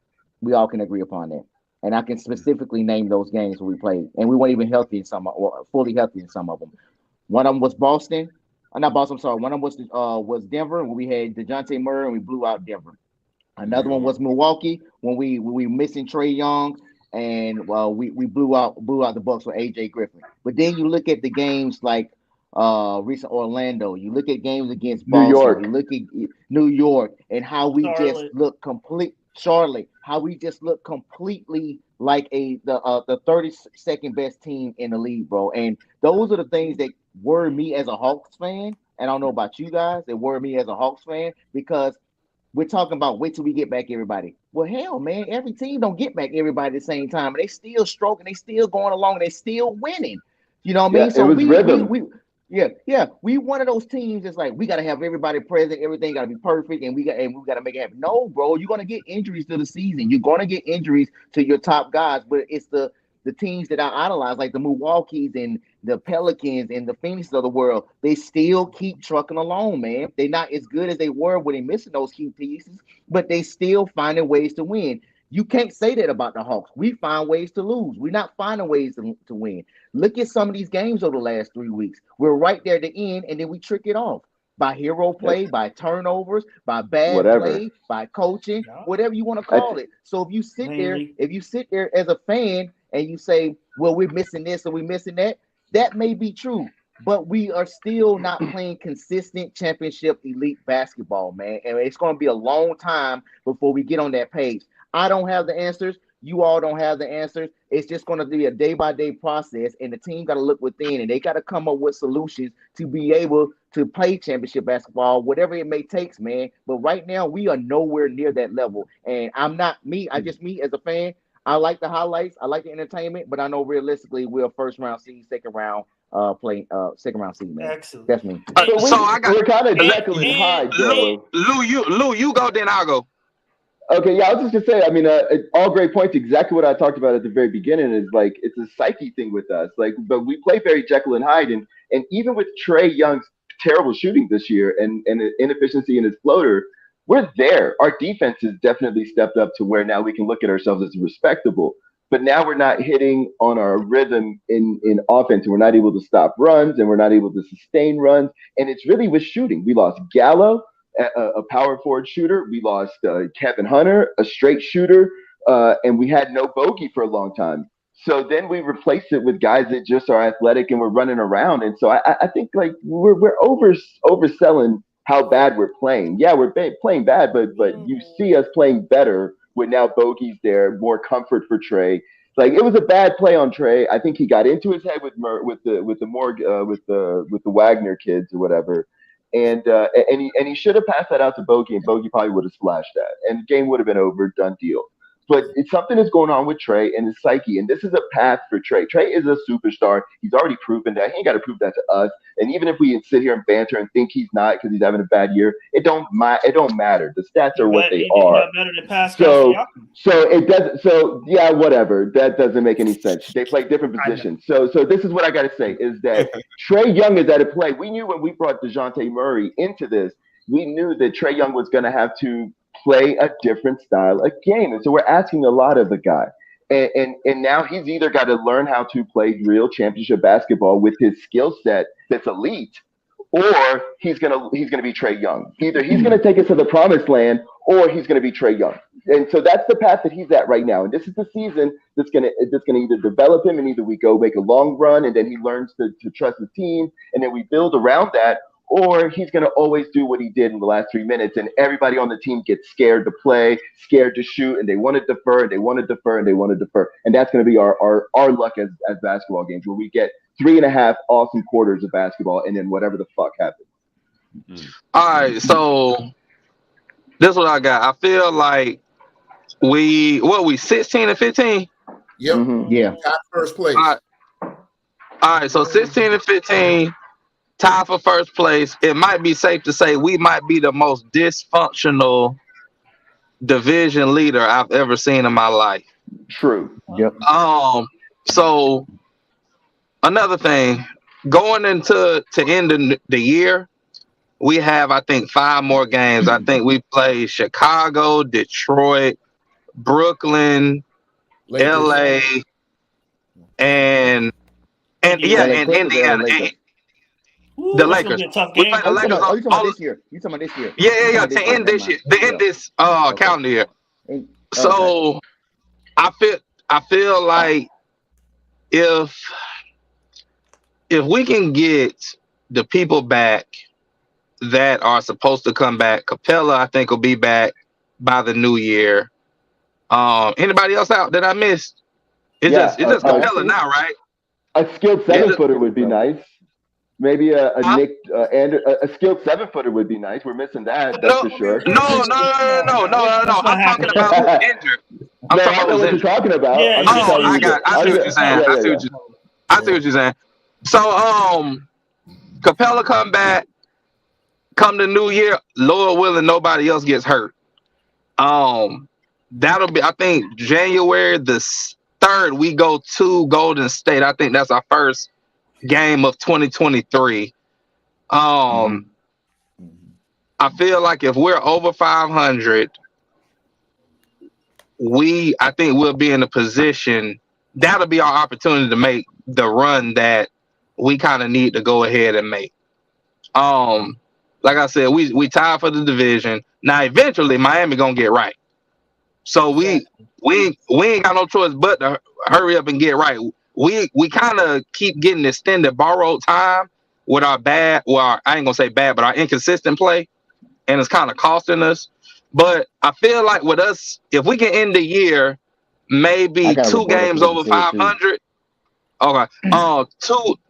We all can agree upon that. And I can specifically name those games where we played. And we weren't even healthy in some, or fully healthy in some of them. One of them was Boston. Not Boston, I'm sorry. One of them was Denver when we had DeJounte Murray and we blew out Denver. Another one was Milwaukee when we were missing Trae Young and we blew out the Bucks with AJ Griffin. But then you look at the games like recent Orlando. You look at games against Boston. New York. You look at New York and how we just look Charlotte, how we just look completely like the 32nd best team in the league, bro. And those are the things that worry me as a Hawks fan. And I don't know about you guys. They worry me as a Hawks fan because we're talking about wait till we get back everybody. Well, hell, man, every team don't get back everybody at the same time. And they still stroking, they still going along, and they still winning. You know what I mean? So we one of those teams that's like we got to have everybody present, everything got to be perfect, and we got to make it happen. No, bro, you're gonna get injuries to the season. You're gonna get injuries to your top guys, but it's the teams that I idolize, like the Milwaukee's and the Pelicans and the Phoenixes of the world. They still keep trucking along, man. They're not as good as they were when they missing those key pieces, but they still finding ways to win. You can't say that about the Hawks. We find ways to lose. We're not finding ways to win. Look at some of these games over the last 3 weeks. We're right there at the end, and then we trick it off by hero play, by turnovers, by bad play, by coaching, whatever you want to call it. So if you sit there as a fan and you say, well, we're missing this or we're missing that, that may be true. But we are still not playing consistent championship elite basketball, man. And it's going to be a long time before we get on that page. I don't have the answers. You all don't have the answers. It's just going to be a day-by-day process, and the team got to look within, and they got to come up with solutions to be able to play championship basketball, whatever it may take, man. But right now, we are nowhere near that level. And me as a fan, I like the highlights. I like the entertainment, but I know realistically we're a first-round seed, second-round seed, man. Excellent. That's me. We're kind of Jekyll and Hyde, Lou, you go, then I'll go. Okay, yeah, I was just gonna say, I mean, all great points. Exactly what I talked about at the very beginning is like it's a psyche thing with us. Like, but we play very Jekyll and Hyde, and even with Trae Young's terrible shooting this year and inefficiency in his floater, we're there. Our defense has definitely stepped up to where now we can look at ourselves as respectable. But now we're not hitting on our rhythm in offense, and we're not able to stop runs, and we're not able to sustain runs. And it's really with shooting. We lost Gallo, a power forward shooter. We lost Kevin Hunter, a straight shooter, and we had no bogey for a long time. So then we replaced it with guys that just are athletic and we're running around. And so I think like we're overselling how bad we're playing. Yeah, we're playing bad, but you see us playing better with now bogeys there, more comfort for Trae. Like it was a bad play on Trae. I think he got into his head with the Wagner kids or whatever. And he should have passed that out to Bogey, and Bogey probably would have splashed that, and the game would have been over, done deal. But it's something that's going on with Trae and his psyche, and this is a path for Trae. Trae is a superstar. He's already proven that. He ain't got to prove that to us. And even if we sit here and banter and think he's not because he's having a bad year, it don't matter. The stats are what they are. So it doesn't. So yeah, whatever. That doesn't make any sense. They play different positions. So this is what I got to say is that Trae Young is at a play. We knew when we brought DeJounte Murray into this, we knew that Trae Young was going to have to play a different style of game. And so we're asking a lot of the guy. And now he's either got to learn how to play real championship basketball with his skill set that's elite, or he's gonna be Trae Young. Either he's gonna take us to the promised land, or he's gonna be Trae Young. And so that's the path that he's at right now. And this is the season that's gonna either develop him, and either we go make a long run, and then he learns to trust the team, and then we build around that. Or he's going to always do what he did in the last 3 minutes, and everybody on the team gets scared to play, scared to shoot, and they want to defer, and they want to defer, and they want to defer. And that's going to be our luck as basketball games, where we get 3.5 awesome quarters of basketball, and then whatever the fuck happens. All right, so this is what I got. I feel like we 16 and 15? Yep. Yeah. Top first place. All right, so 16 and 15, tied for first place. It might be safe to say we might be the most dysfunctional division leader I've ever seen in my life. True. Yep. So another thing, going into end of the year, we have, I think, 5 more games. I think we play Chicago, Detroit, Brooklyn, Lakers. LA, and Indiana. Ooh, The that's gonna Lakers. be a tough We game. play the Lakers. Oh, you talking about this year? You talking about this year? Yeah. To end this year, the end this calendar year. So I feel like if we can get the people back that are supposed to come back, Capella, I think, will be back by the new year. Anybody else out that I missed? It's just Capella now, right? A skilled 7-footer would be nice. Maybe a skilled 7-footer would be nice. We're missing that. That's for sure. No. I'm talking about who's injured. I'm talking about what you're talking about. Yeah, I see what you're saying. I see what you're saying. So, Capella come back. Come the new year, Lord willing, nobody else gets hurt. That'll be, I think, January the 3rd. We go to Golden State. I think that's our first game of 2023. I feel like if we're over 500, I think we'll be in a position. That'll be our opportunity to make the run that we kind of need to go ahead and make. Like I said, we tied for the division. Now, eventually, Miami gonna get right. So we ain't got no choice but to hurry up and get right. We kind of keep getting extended borrowed time with our I ain't gonna say bad, but our inconsistent play, and it's kind of costing us. But I feel like with us, if we can end the year maybe 2 games over 500,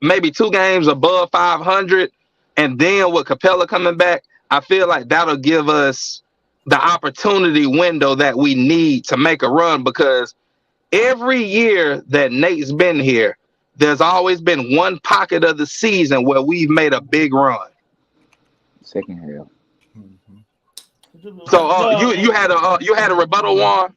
maybe 2 games above 500. And then with Capella coming back, I feel like that'll give us the opportunity window that we need to make a run, because every year that Nate's been here, there's always been one pocket of the season where we've made a big run. Second half. So you had a rebuttal, Juan?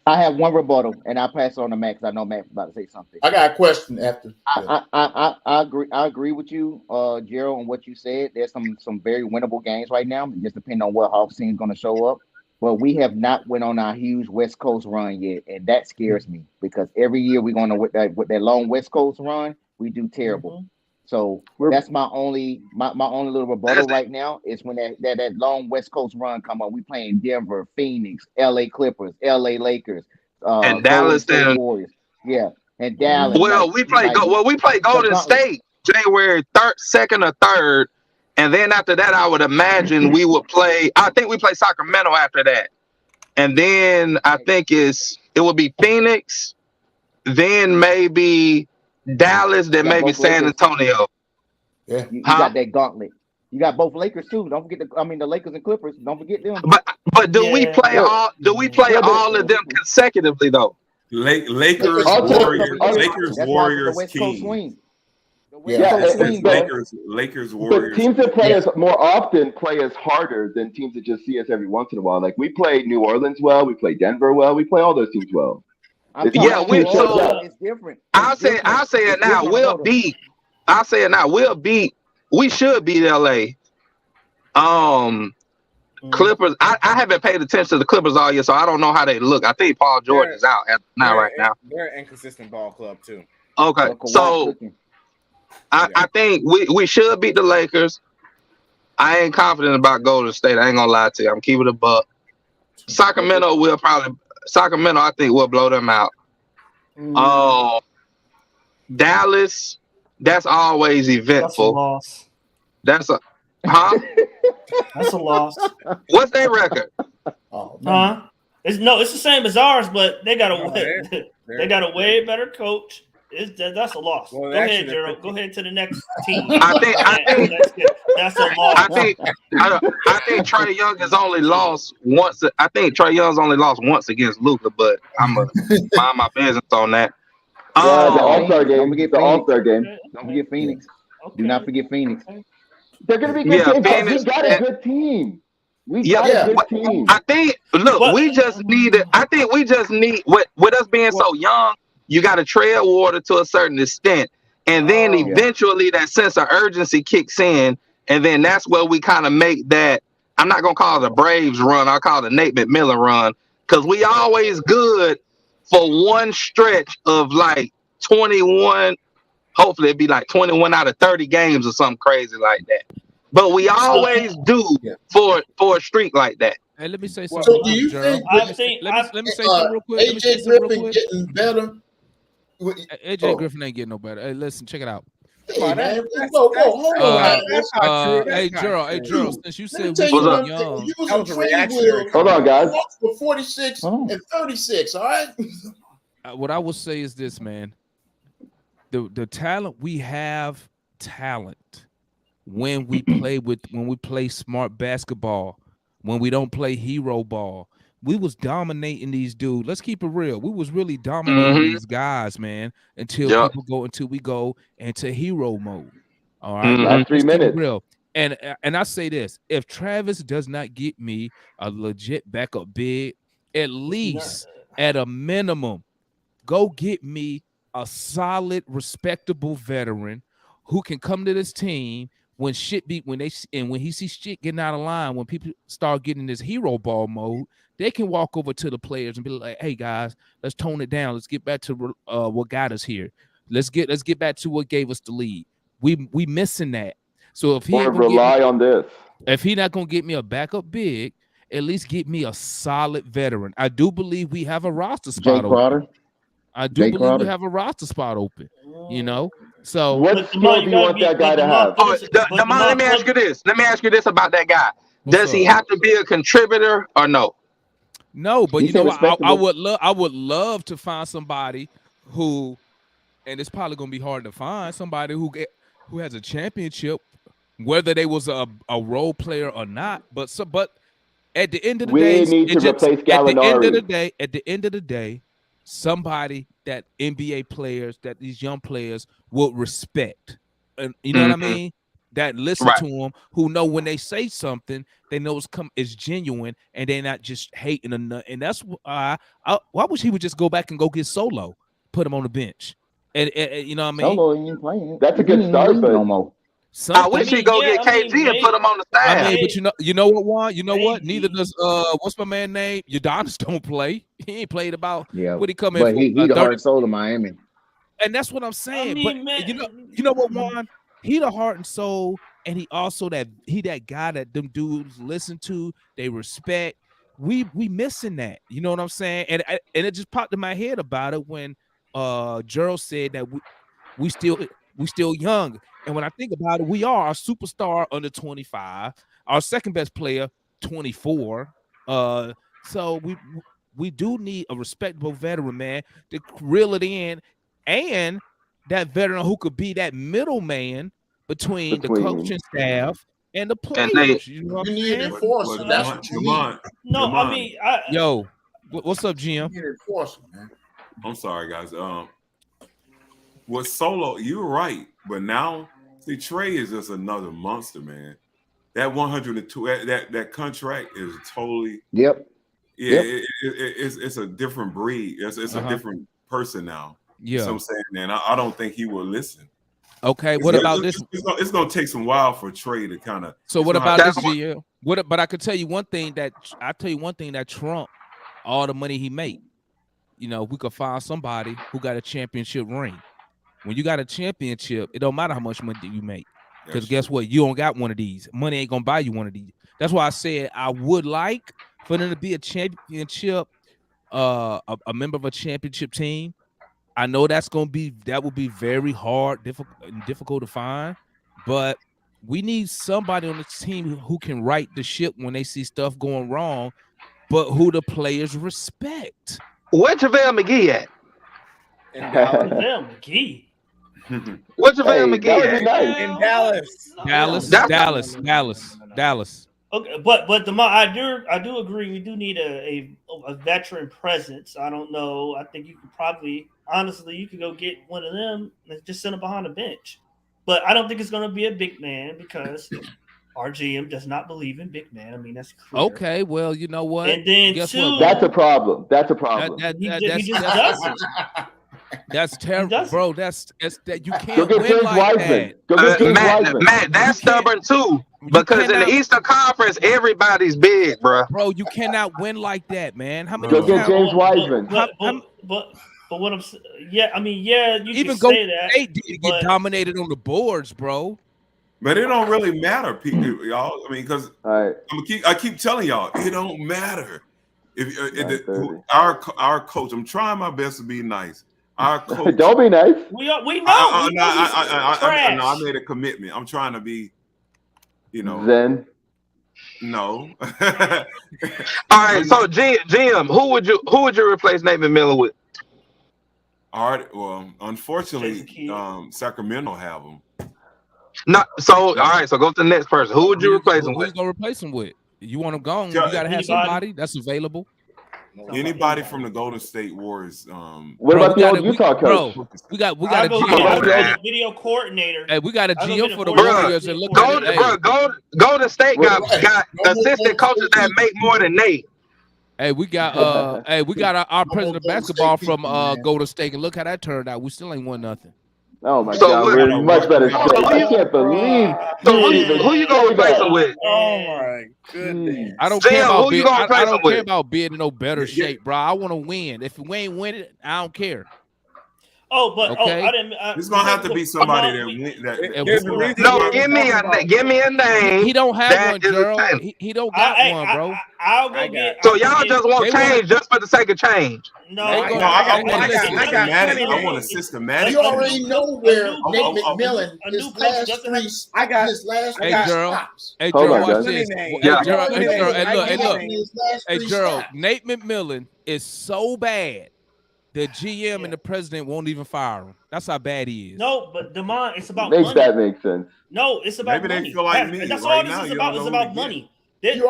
I have one rebuttal, and I'll pass it on to Max. I know Max is about to say something. I got a question after. I agree with you, Gerald, on what you said. There's some very winnable games right now. It just depends on what Hawks team is going to show up. But we have not went on our huge West Coast run yet, and that scares me, because every year we're going to with that long West Coast run, we do terrible. So that's my only little rebuttal right now is when that long West Coast run come up. We playing Denver, Phoenix, LA Clippers, LA Lakers, and Dallas, and Warriors. Yeah, and Dallas. Well, we play Golden State January 2nd or 3rd, and then after that, I would imagine we would play. I think we play Sacramento after that, and then I think it would be Phoenix, then maybe Dallas, then maybe San Antonio. Yeah, you got that gauntlet. You got both Lakers too. Don't forget the Lakers and Clippers. Don't forget them. But do we play all? Do we play all of them consecutively though? Lakers Warriors team. Lakers Warriors. But teams that play us more often play us harder than teams that just see us every once in a while. Like we play New Orleans well, we play Denver well, we play all those teams well. It's different. I'll say it now. We should beat LA. Clippers. I haven't paid attention to the Clippers all year, so I don't know how they look. I think Paul George is out right now. They're an inconsistent ball club too. Okay, so I think we should beat the Lakers. I ain't confident about Golden State. I ain't gonna lie to you. I'm keeping it a buck. Sacramento, I think we'll blow them out. Dallas, that's always eventful. That's a loss. That's a loss. What's their record? It's the same as ours, but they got a way better coach. That's a loss. Well, go ahead, Gerald. Go ahead to the next team. I think that's a loss. I think Trae Young has only lost once. I think Trae Young's only lost once against Luka, but I'm gonna mind my business on that. The Oh, All-Star game. Don't forget The Phoenix. All-Star game. Don't forget Phoenix. Okay. Do not forget Phoenix. Okay. They're gonna be good yeah, teams. Phoenix. We got a good team. We Yeah, got a but good team. I think look, But- we just need it. I think we just need with us being so young, you got to tread water to a certain extent, and then eventually that sense of urgency kicks in, and then that's where we kind of make that. I'm not gonna call it a Braves run. I'll call it a Nate McMillan run, because we always good for one stretch of like 21. Hopefully it'd be like 21 out of 30 games or something crazy like that. But we always do for a streak like that. Hey, let me say So something. do you think Let me say something real quick. Let me say AJ something real Griffin quick. getting better? AJ Griffin ain't getting no better. Hey, listen, check it out. Hey, man, hold on. That's not true. Hey, That's not Gerald, true. since you Let me said tell we you so one thing. young, When you was That in was a training reactionary wheels, Hold on, guys. Hawks were 46 and 36. All right. what I will say is this, man. The talent we have, talent. When we play smart basketball, when we don't play hero ball, we was dominating these dudes. Let's keep it real. We was really dominating these guys, man, until we go into hero mode. All right. Last 3 minutes. Real. And I say this: if Travis does not get me a legit backup big, at least at a minimum, go get me a solid, respectable veteran who can come to this team when when he sees shit getting out of line, when people start getting this hero ball mode, they can walk over to the players and be like, "Hey guys, let's tone it down. Let's get back to what got us here. Let's get back to what gave us the lead. We missing that. So if he rely on this, if he not gonna get me a backup big, at least get me a solid veteran. I do believe we have a roster spot open. I do believe we have a roster spot open. You know, so what skill do you want that guy to have? Let me ask you this. Let me ask you this about that guy. Does he have to be a contributor or no? No, but you know what? I would love to find somebody who, and it's probably gonna be hard to find somebody who has a championship, whether they was a role player or not. But at the end of the day, we need to replace Gallinari. At the end of the day, somebody that NBA players, that these young players will respect, and you know what I mean. That listen to them, who know when they say something, they know it's genuine, and they're not just hating a nut. And that's why I wish he would just go back and go get Solo, put him on the bench, and you know what I mean. Solo ain't playing. That's a good start, but no more. I wish he'd go get KG and put him on the staff. I mean, but you know what, Juan? You know what? Neither does what's my man name? Udonis don't play. He ain't played about what he come in but for. He the heart and soul of Miami. And that's what I'm saying. You know what, Juan? He the heart and soul, and he also that guy that them dudes listen to, they respect. We missing that. You know what I'm saying? And it just popped in my head about it when Gerald said that we still young. And when I think about it, we are a superstar under 25, our second best player 24. So we do need a respectable veteran, man, to reel it in, and that veteran who could be that middleman between the coaching staff and the players. You know what I'm saying? Enforcer. That's what you need. No, I mean, yo, what's up, GM? You need enforcer, man. I'm sorry, guys. With Solo, you're right, but now see Trey is just another monster, man. That 102, that contract is totally it's a different breed. It's a different person now. Yeah, so I'm saying, man, I don't think he will listen. Okay, what about this? It's gonna take some while for Trey to kind of. So what about this, GM? But I could tell you one thing that Trump, all the money he made. You know, we could find somebody who got a championship ring. When you got a championship, it don't matter how much money you make, because guess what? You don't got one of these. Money ain't gonna buy you one of these. That's why I said I would like for them to be a championship, a member of a championship team. I know that would be very hard, difficult to find, but we need somebody on the team who can right the ship when they see stuff going wrong, but who the players respect. Where JaVale McGee at? JaVale McGee. Where's JaVale McGee at? In Dallas. Dallas. Okay, but I do agree. We do need a veteran presence. I don't know. I think you could probably honestly you could go get one of them and just send them behind the bench. But I don't think it's going to be a big man because our GM does not believe in big man. I mean that's clear. Okay, well you know what? And then guess two, what? That's a problem. That's a problem. he just doesn't. That's terrible, bro. That's that you Go can't get win James like Wiseman. that. Go get James Wiseman. Matt, that's stubborn too. Because in the Eastern Conference, everybody's big, bro. Bro, you cannot win like that, man. How many Go get James Wiseman. But what I'm yeah, I mean, yeah, you even can go say that. State did get dominated on the boards, bro. But it don't really matter, people, y'all. I mean, because I keep telling y'all, it don't matter. If our coach, I'm trying my best to be nice. Our coach, don't be nice. We know. I made a commitment. I'm trying to be, Zen. No. All right, so GM, who would you replace Nate McMillan with? All right. Well, unfortunately, Sacramento have him. No. So all right. So go to the next person. Who would you replace him with? Who's gonna replace him with? You want him gone? You gotta have somebody that's available. Anybody from the Golden State Warriors. What about the old Utah coach? Bro, we got a GM. Video coordinator. Hey, we got a GM for the Warriors. And look Golden State got assistant coaches that make more than Nate. Hey, we got our president of basketball from Golden State, and look how that turned out. We still ain't won nothing. Oh my God, we're much better shape. I can't believe. So who you gonna replace him with? Oh my goodness! I don't care about being. I don't care about being in no better shape, bro. I want to win. If we ain't winning, I don't care. Oh, but okay. I didn't. It's gonna have to be somebody No, give me a name. He don't have one, Gerald. He don't got one, bro. I'll go get. So y'all just want change just for the sake of change? No, I want a systematic. You already know where Nate McMillan his last three stops. Hey, Gerald, watch this. Hey, Gerald, Nate McMillan is so bad. The GM and the president won't even fire him. That's how bad he is. No, but Demond, it's about money. That make sense. No, it's about money. Maybe they feel like me. That's right all now, this is about. It's about money. It's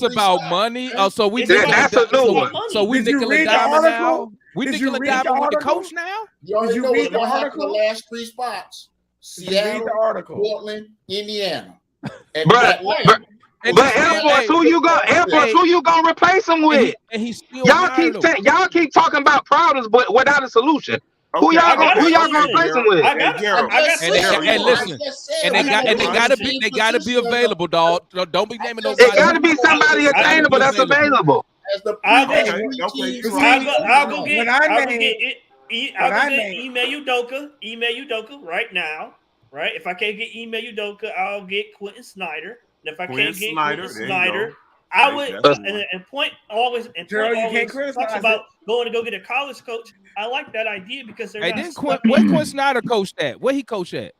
about money. Oh, so we that's a new one. So we nickel and dime now. We nickel and dime with the coach now. Did you read the article? The last three spots: Seattle, Portland, Indiana, and Atlanta. But Airforce, who you gonna replace him with? Y'all keep talking about problems, but without a solution. Okay. Who y'all gonna replace him with? Hey, listen, and they gotta be available, dog. Don't be naming nobody. It gotta be somebody attainable that's available. I'll go get Ime Udoka right now. Right? If I can't get Ime Udoka, I'll get Quentin Snyder. And if I can't get Snyder, I would and point always and Gerald, point you can't always criticize talks about going to go get a college coach. I like that idea because they're where Quentin Snyder coached at? Where he coached at?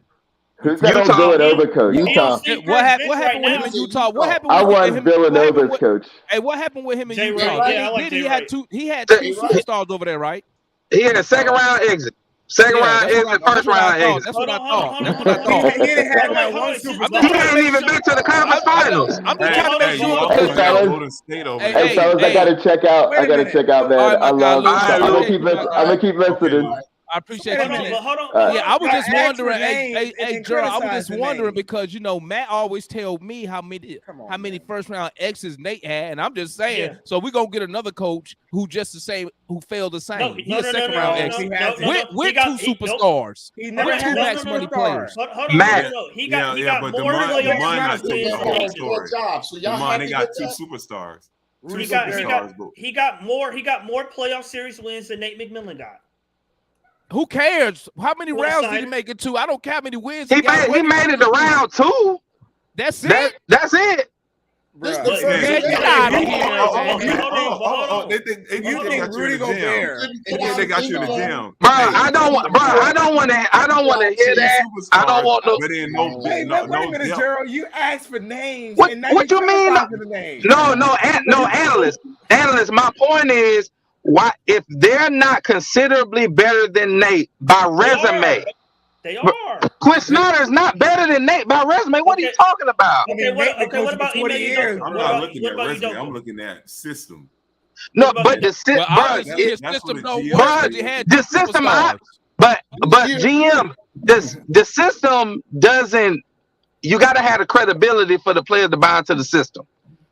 Who's that old Villanova coach? Utah. What happened with him in Utah? What happened? I was Villanova's coach. Hey, what happened with him in Utah? He had two superstars over there, right? He had a second round exit. Second round exit, first round exit. That's what I thought. He didn't have like one superstar. He ain't even been to the conference finals. I'm just trying to make sure. Hey, fellas, I gotta check out. Man. I'm gonna keep listening. I appreciate you. Yeah, I was just wondering. Hey, Gerald, I was just wondering because Matt always tell me how many first round X's Nate had, and I'm just saying. So we're gonna get another coach who just the same, who failed the same. He's a second round X with two superstars. He never had max money players. Matt, he got more They got two superstars. He got more playoff series wins than Nate McMillan got. Who cares? How many rounds did he make it to? I don't care how many wins he made it to round 2. That's it. That's it. Get out of here. You think Rudy Gobert? They got you in the gym. Bro, I don't want to hear that. I don't want no. Wait a minute, Gerald. You asked for names. What you mean? No, analyst. My point is, why if they're not considerably better than Nate by resume, They are. Quinn Snyder is not better than Nate by resume. What are you talking about? Okay, what about Ime I'm Udoka? not looking at resume. I'm looking at system. No, but the system, but GM, the system doesn't. You got to have the credibility for the players to buy into the system.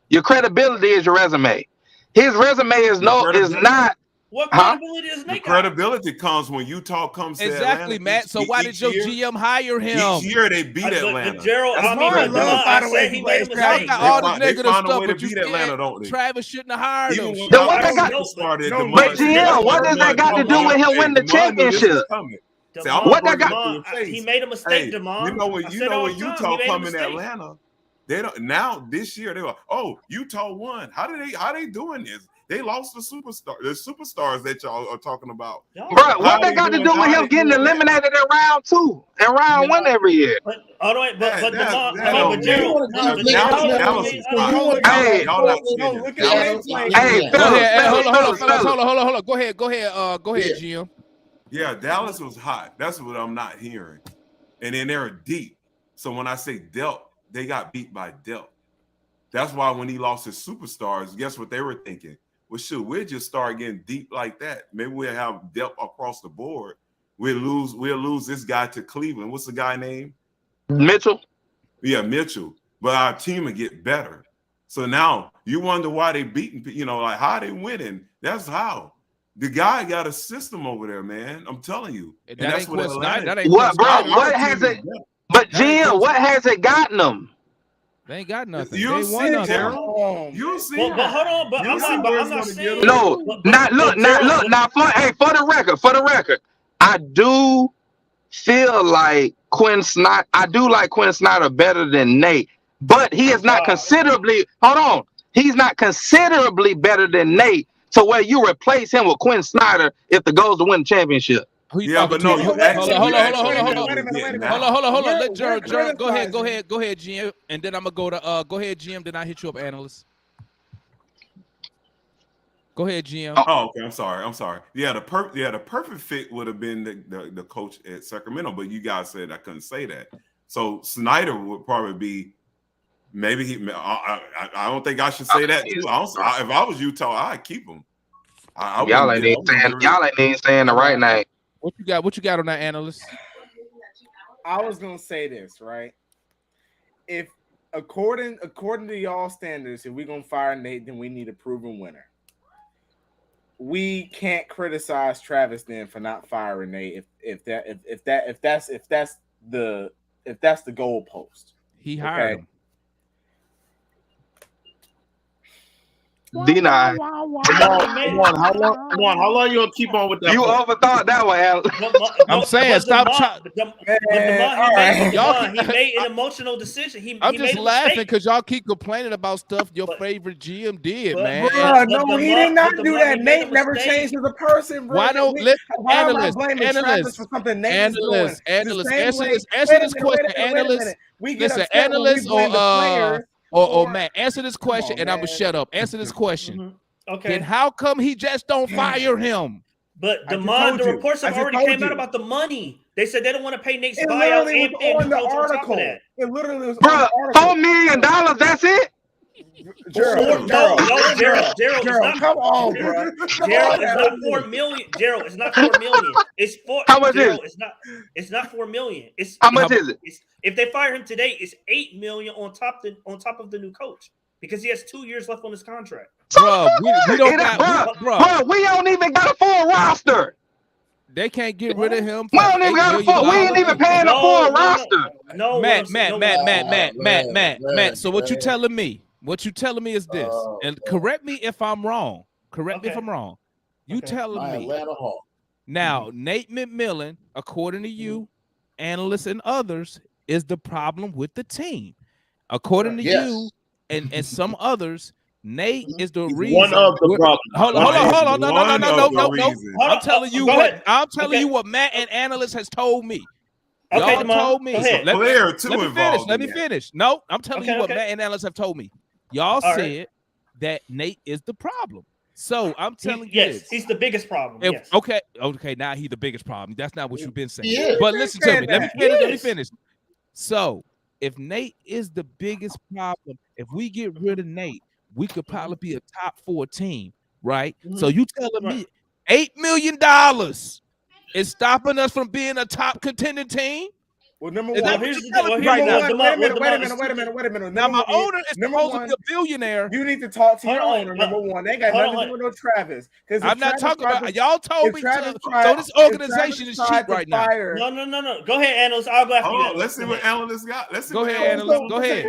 Your credibility is your resume. His resume is not. What credibility is Nate? Credibility comes when Utah comes to exactly, Atlanta. Matt. So why did your GM hire him? Each year they beat Atlanta. But Gerald, I said he made a mistake. Got all the negative stuff, but but you Atlanta, don't they? Travis shouldn't have hired him. But GM, what does that got to do with him winning the championship? What that got? He made a mistake, Demond. You know when Utah come in Atlanta, they don't. Now this year they were, Utah won. How they doing this? They lost the superstars that y'all are talking about. Bro, what they got to do with him getting eliminated in round 2 and round 1 every year? But Gerald, hold on. Go ahead, GM. Yeah, Dallas was hot. That's what I'm not hearing. And then they're deep. So when I say dealt, they got beat by dealt. That's why when he lost his superstars, guess what they were thinking? Well, shoot, we'll just start getting deep like that. Maybe we'll have depth across the board. We'll lose this guy to Cleveland. What's the guy name? Mitchell. Yeah, Mitchell. But our team will get better. So now you wonder why they beating, like how they winning. That's how. The guy got a system over there, man. I'm telling you. And that's what Atlanta. What has it? But GM, what has it gotten them? They ain't got nothing. You'll see it, Terrell. You'll see. But hold on. But I'm not saying. No, look. Now, for the record, I do feel like Quinn Snyder. I do like Quinn Snyder better than Nate, but he is not considerably. Hold on, he's not considerably better than Nate. So where you replace him with Quinn Snyder if the goal is to win the championship. Yeah, but no, you hold on. Let Gerald go ahead, GM, and then I'm gonna go ahead, GM. Then I hit you up, analyst. Go ahead, GM. Oh, okay. I'm sorry. Yeah, the perfect fit would have been the coach at Sacramento, but you guys said I couldn't say that. So Snyder would probably be. Maybe he. I don't think I should say that too. If I was Utah, I'd keep him. Y'all ain't even saying the right name. What you got on that, analyst? I was gonna say this, right? If according to y'all standards, if we're gonna fire Nate, then we need a proven winner. We can't criticize Travis then for not firing Nate if that's the goalpost. He hired him. Deny. Come on. How long you gonna keep on with that? You overthought that one, Al. I'm saying stop. He made an emotional decision. I'm just laughing because y'all keep complaining about stuff your favorite GM did, man. No, he did not do that. Nate never changed as a person, bro. Why don't analyst for something Nate is doing? Answer this question, analyst. Listen, analyst or Matt, answer this question, and I'm gonna shut up. Answer this question. Okay. And how come he just don't fire him? But the reports have already came out about the money. They said they don't want to pay Nate's buyout and the article. It literally was $4 million. That's it. Gerald, come on, bro. Gerald, it's not 4 million. Gerald, it's not 4 million. It's 4. How much is it? It's not 4 million. It's how much is it? If they fire him today, it's 8 million on top of the new coach because he has 2 years left on his contract. Bro, we don't even got a full roster. They can't get rid of him. We don't even got a full. We ain't even paying a full roster. No, Matt. So what you telling me? What you telling me is this, and correct me if I'm wrong. Correct me if I'm wrong. You telling me now, Nate McMillan, according to you, analysts and others, is the problem with the team. According to you and some others, Nate is the reason. One of the problems. Hold on. No. I'm telling you what Matt and analysts has told me. Okay, y'all told me. So let me finish. finish. No, I'm telling you what Matt and analysts have told me. Y'all said that Nate is the problem. So I'm telling you yes, this. he's the biggest problem. If, yes. Okay, now he's the biggest problem. That's not what you've been saying. Yeah. But listen to me. Let me finish. So if Nate is the biggest problem, if we get rid of Nate, we could probably be a top 4 team, right? So you telling me $8 million is stopping us from being a top contending team? Well, number Is one, that what here's you're the telling thing. me right now? Wait a minute. Now Number my one, owner is number supposed one, to be a billionaire. You need to talk to your Hold on, owner. Number one, they ain't got hold nothing on, to do with no Travis. I'm not talking about y'all told me to. So this organization is cheap right now. No. Go ahead, analyst. I'll go after you. Let's see what analyst got. Let's see. Go what ahead, analyst. Go ahead.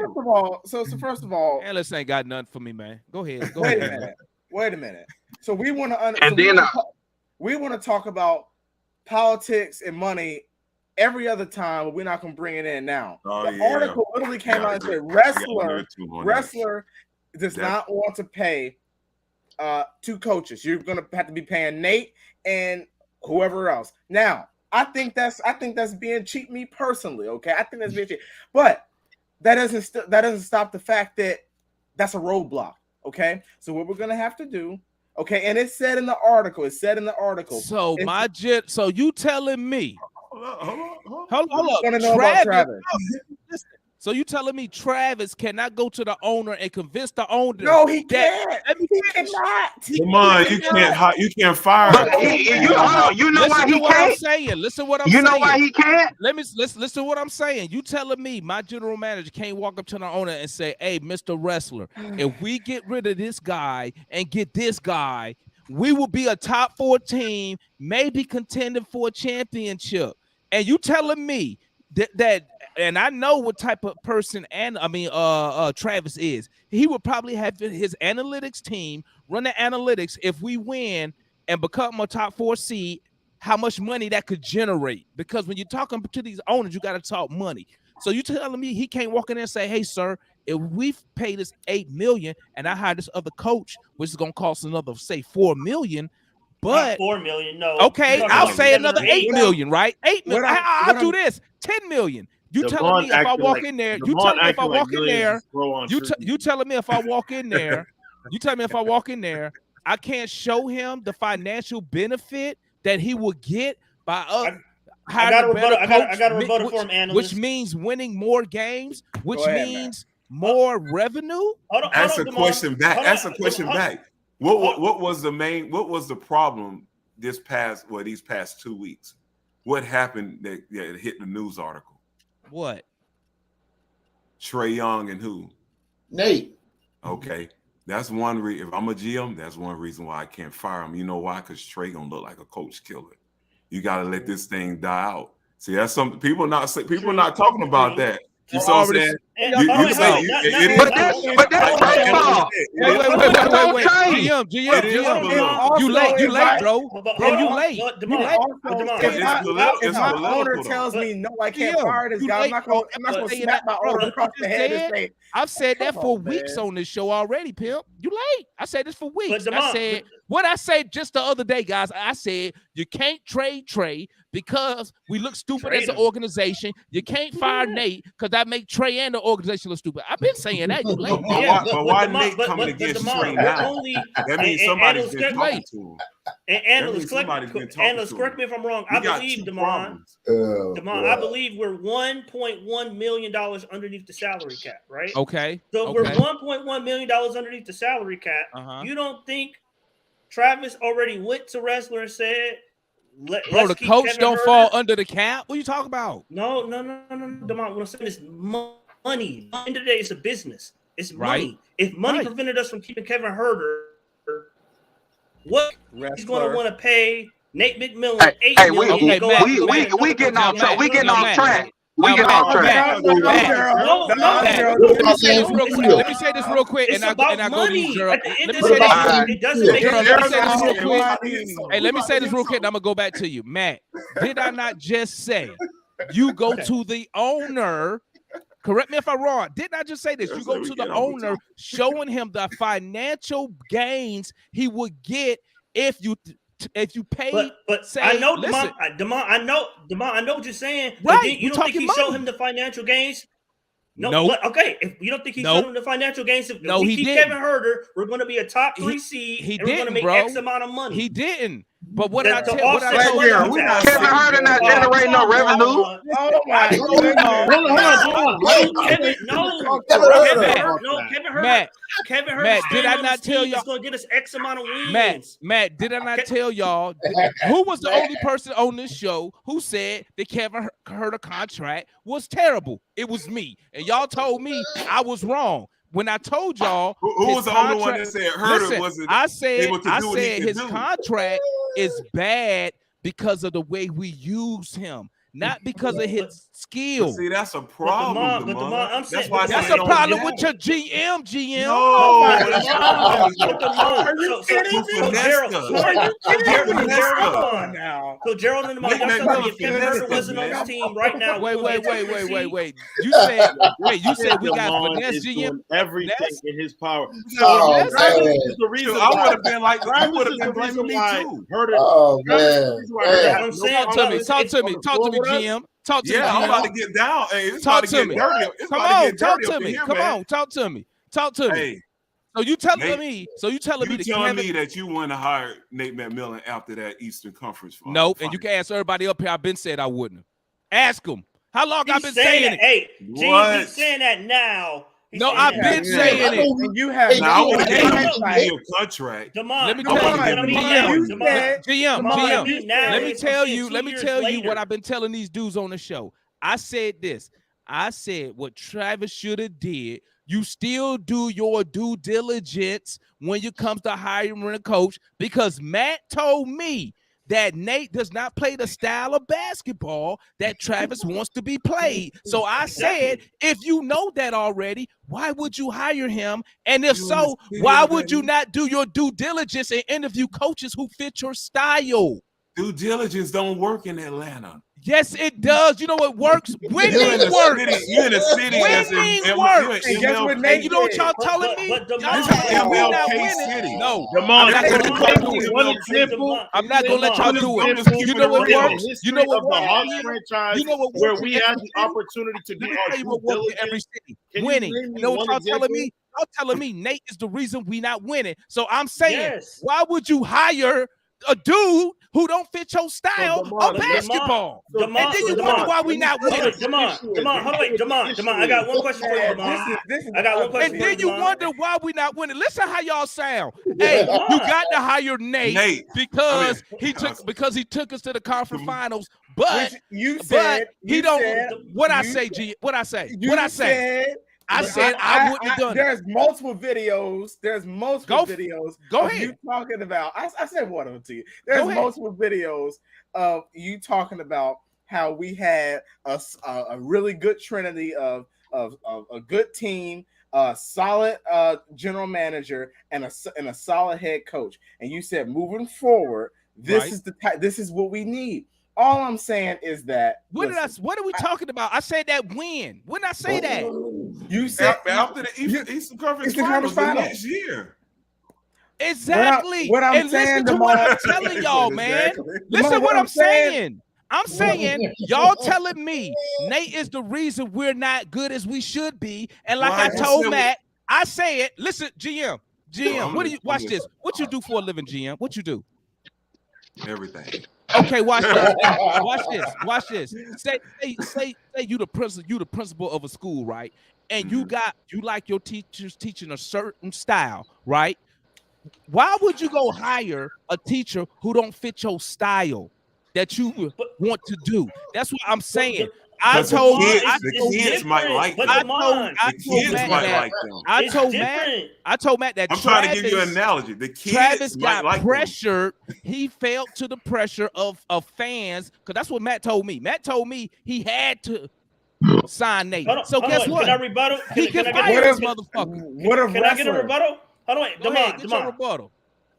First of all, analyst ain't got nothing for me, man. Go ahead. Go wait ahead. a minute. Wait a minute. So we want to. And then we want to talk about politics and money every other time, but we're not going to bring it in now. The article literally came out and said wrestler does not want to pay 2 coaches. You're going to have to be paying Nate and whoever else. Now, I think that's being cheap, me personally. Okay, I think that's being cheap, but that doesn't stop the fact that that's a roadblock. Okay, so what we're going to have to do. Okay, and it's said in the article. So so you telling me? Hold on. Want to know about Travis? So you telling me Travis cannot go to the owner and convince the owner? No, he can't. He cannot. Come on, you can't fire him. You know why he can't? Listen what I'm saying. You know why he can't? Listen to what I'm saying. You telling me my general manager can't walk up to the owner and say, "Hey, Mr. Wrestler, if we get rid of this guy and get this guy, we will be a top 4 team, maybe contending for a championship." And you telling me that and I know what type of person Travis is. He would probably have his analytics team run the analytics if we win and become a top 4 seed, how much money that could generate. Because when you're talking to these owners, you got to talk money. So you telling me he can't walk in there and say, "Hey, sir, if we pay this $8 million and I hire this other coach, which is going to cost another, say, $4 million, but not $4 million, no. Okay, I'll say another $8 million, right? $8 million. I'll do this. $10 million. You telling me if I walk in there? You telling me if I walk in there? You telling me if I walk in there? You tell me if I walk in there, I can't show him the financial benefit that he will get by hiring a better coach. I got a rebuttal for him, analyst. Which means winning more games, which means more revenue. Ask a question back. What was the problem these past 2 weeks? What happened that hit the news article? What? Trae Young and who? Nate. Okay. That's one reason. If I'm a GM, that's one reason why I can't fire him. You know why? Because Trae gonna look like a coach killer. You gotta let this thing die out. See, that's something people not talking about that. You saw what I'm saying? But that's Trae fault. Wait. GM. You late, bro. Bro, you late. If my owner tells me no, I can't fire this guy, I'm not gonna smack my owner across the head and say, I've said that for weeks on this show already, pimp. You late. I said this for weeks. I said just the other day, guys. I said you can't trade Trae because we look stupid as an organization. You can't fire Nate because that make Trae and the organization look stupid. I've been saying that. You late. But why Nate coming against Trae now? That means somebody's been talking to him. And analysts, correct me if I'm wrong. I believe, Damon, I believe we're $1.1 million underneath the salary cap, right? Okay. So we're $1.1 million underneath the salary cap. You don't think Travis already went to wrestler and said, bro, the coach Kevin don't Herter fall under the cap? What are you talking about? No. Damon, what I'm saying is money. At the end of the day, it's a business. It's money. If money prevented us from keeping Kevin Herter, what he's going to want to pay Nate McMillan $8 million? We getting off track. We getting off track. Let me say this real quick, and I go to you, Gerald. Let me say this real quick, and I'm gonna go back to you, Matt. Did I not just say you go to the owner? Correct me if I'm wrong. Didn't I just say this? You go to the owner, showing him the financial gains he would get if you pay. But say, I know, Damon, I know what you're saying. Right? But you don't think he showed him the financial gains? No. Okay, if you don't think he's done the financial gains, if no, we he keep didn't. Kevin Herter, we're going to be a top 3 seed. He and we're going to didn't, make bro. X amount of money. He didn't. But what I To tell what I offset told the y'all, money Kevin tax. Herter not generating no revenue. Oh my goodness. Kevin Herter. Matt, did I not tell y'all? He's going to get us X amount of wins. Matt, did I not tell y'all? Who was the only person on this show who said that Kevin Herter contract was terrible? It was me, and y'all told me I was wrong. When I told y'all, who was the only one that said Herter wasn't able to do what he could his do? contract is bad because of the way we use him, not because of his skill. But see, that's a problem. That's why that's a problem with your GM. So Gerald and y'all telling me if Kevin Herter wasn't on this team right now. Wait. You said we got finesse GM. Everything in his power. Is the reason I would have been like, you would have been blaming me too. Oh man. Talk to me, GM. Talk to me. I'm about to get down. Hey, it's talk about to to get me. dirty. It's Come about on, to get dirty talk to up in me. here, Come man. on, talk to me. Talk to me. Hey, so you telling Nate, me? You that telling me that you want to hire Nate McMillan after that Eastern Conference final? Nope. And you can ask everybody up here. I've been said I wouldn't. Ask them. How long I've been saying it? Hey, he's saying that now. No, I've been saying it. You have now I want to get your contract. Let me tell you. Let me tell you what I've been telling these dudes on the show. I said this. I said what Travis should have did. You still do your due diligence when it comes to hiring a coach, because Matt told me that Nate does not play the style of basketball that Travis wants to be played. So I said, if you know that already, why would you hire him? And if so, why would you not do your due diligence and interview coaches who fit your style? Due diligence don't work in Atlanta. Yes, it does. You know what works? Winning works. You're in a city that's winning works. And guess what Nate you know what y'all telling me? But Y'all telling me not winning. No, I'm not gonna let y'all do it. I'm not gonna let y'all do it. You know what works? You know what works? You know what works? Where we had the opportunity to do our due diligence. Every city winning. You know what y'all telling me? Y'all telling me Nate is the reason we not winning. So I'm saying, why would you hire a dude who don't fit your style of basketball? And then you wonder why we not winning. Demond, I got one question for you, Demond. I got one question. And then you wonder why we not winning. Listen how y'all sound. Hey, you got to hire Nate because he took us to the conference finals. But he don't. What I say, G? What I say? I said I wouldn't have done it. There's multiple videos. Go ahead. You talking about? I said one of them to you. There's multiple videos of you talking about how we had a really good trinity of a good team, a solid general manager, and a solid head coach. And you said moving forward, this is what we need. All I'm saying is that what are we talking about? I said that when did I say that? You said after the Eastern Conference Finals next year. Exactly. What I'm saying, listen to what I'm telling y'all, man. Listen to what I'm saying. I'm saying y'all telling me Nate is the reason we're not good as we should be. And like I told Matt, I say it. Listen, GM, what do you watch this? What you do for a living, GM? What you do? Everything. Okay, watch this. Watch this. Say you the principal of a school, right? And you like your teachers teaching a certain style, right? Why would you go hire a teacher who don't fit your style that you want to do? That's what I'm saying. I told Matt that I'm trying to give you an analogy. The kids Travis got like pressured. He fell to the pressure of fans, because that's what Matt told me. Matt told me he had to sign Nate. So guess what? Can I rebuttal? He can fire this motherfucker. Can I get a rebuttal? Hold on, wait. Demond. Rebuttal.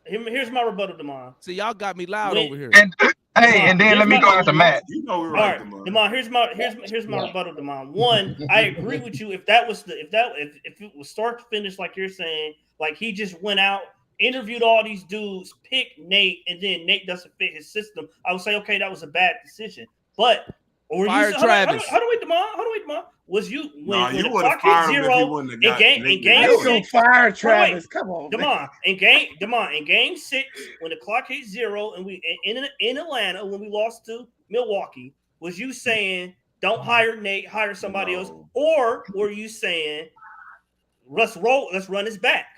Here's my rebuttal, Demond. See, y'all got me loud over here. And then let me go after Matt. You know we're right, Demond. Here's my rebuttal, Demond. One, I agree with you. If it was start to finish, like you're saying, like he just went out, interviewed all these dudes, picked Nate, and then Nate doesn't fit his system, I would say, okay, that was a bad decision. But fire Travis. Hold on, wait, Demond. Was you No, you the would have clock hit fired him if he zero wouldn't have in got game Nate How you gonna six? fire Wait, Travis? Come on, Damon, in game 6, when the clock hit zero and we in Atlanta when we lost to Milwaukee, was you saying don't hire Nate, hire somebody else, or were you saying let's run this back?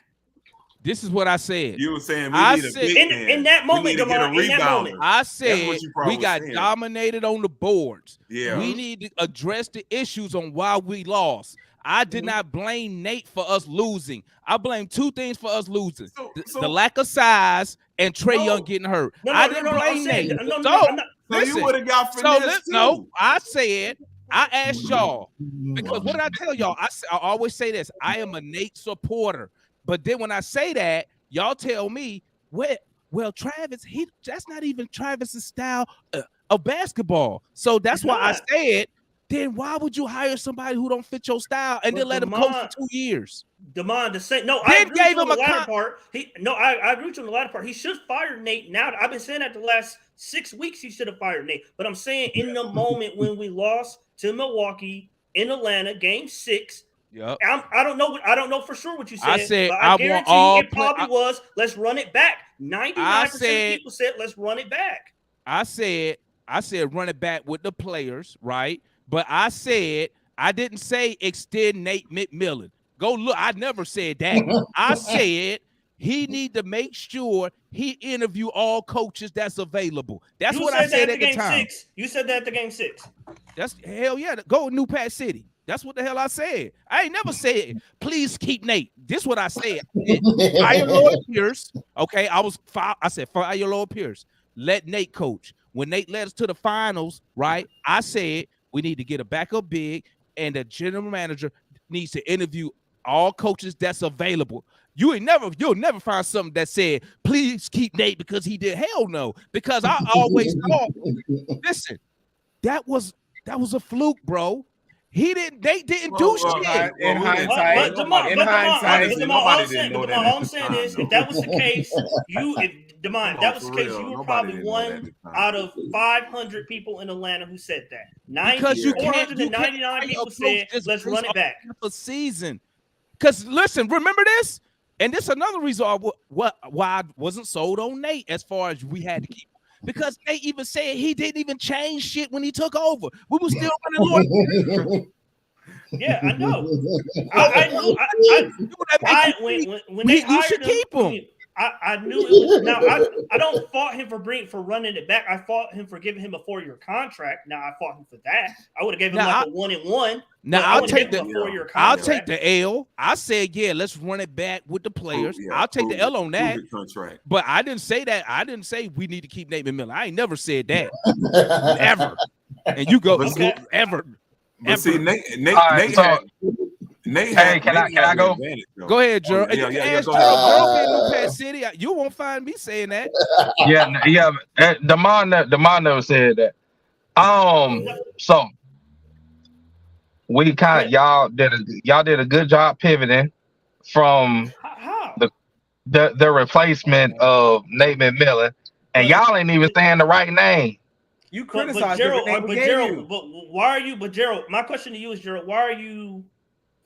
This is what I said. You were saying we need a big man. In that moment, we need to get a rebounder. I said what you we got saying. dominated on the boards. Yeah. We need to address the issues on why we lost. I did not blame Nate for us losing. I blame two things for us losing: the lack of size and Trae Young getting hurt. I didn't blame Nate. So you would have got finesse too. No, I said, I asked y'all, because what did I tell y'all? I always say this: I am a Nate supporter. But then when I say that, y'all tell me, well, Travis, that's not even Travis's style of basketball. So that's why I said, then why would you hire somebody who don't fit your style and then let him coach for 2 years? I agree with you on the latter part. I agree with you on the latter part. He should fire Nate now. I've been saying that the last 6 weeks he should have fired Nate. But I'm saying in the moment when we lost to Milwaukee in Atlanta, game 6. Yep. I don't know for sure what you said. I said but I guarantee want it probably was let's run it back. 99% of people said let's run it back. I said run it back with the players, right? But I said I didn't say extend Nate McMillan. Go look. I never said that. I said he need to make sure he interview all coaches that's available. That's what I said at the time. You said that at the game 6. That's hell yeah. Go to New Pat City. That's what the hell I said. I ain't never said, please keep Nate. This is what I said. Fire Lloyd Pierce. Okay, I said, fire Lloyd Pierce. Let Nate coach. When Nate led us to the finals, right, I said we need to get a backup big, and the general manager needs to interview all coaches that's available. You'll never find something that said, please keep Nate because he did. Hell no. Because I always thought, listen, that was a fluke, bro. They didn't do shit. In hindsight, all I'm saying is, if that was the case, you were probably one out of 500 people in Atlanta who said that. 499 people said, let's run it back. A season. Because listen, remember this? And this is another reason why I wasn't sold on Nate as far as we had to keep. Because they even said he didn't even change shit when he took over. We were still running. Yeah, I know. I knew. When they hired should keep him. I knew it was. Now I don't fault him for running it back. I fought him for giving him a 4-year contract. Now I fought him for that. I would have given him a 1-and-1. Now I'll take the L. I said, yeah, let's run it back with the players. I'll take the L on that. But I didn't say that. I didn't say we need to keep Nate McMillan. I ain't never said that. Ever. And you go ever. But see, Nate hey, can I go? Go ahead, Gerald. Yeah, Gerald in New Pat City. You won't find me saying that. Yeah. Demond never said that. So we kind of y'all did a good job pivoting from the replacement of Nate McMillan, and y'all ain't even saying the right name. You criticize but why are you? But Gerald, my question to you is, Gerald, why are you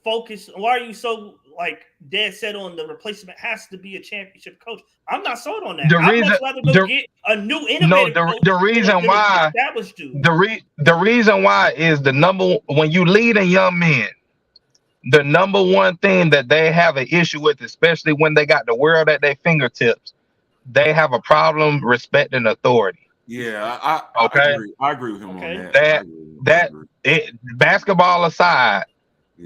focused? Why are you so dead set on the replacement has to be a championship coach? I'm not sold on that. I'd much rather go get a new innovative coach. The reason why the reason why is when you lead a young man, the number one thing that they have an issue with, especially when they got the world at their fingertips, they have a problem respecting authority. Yeah, I agree with him on that. Basketball aside,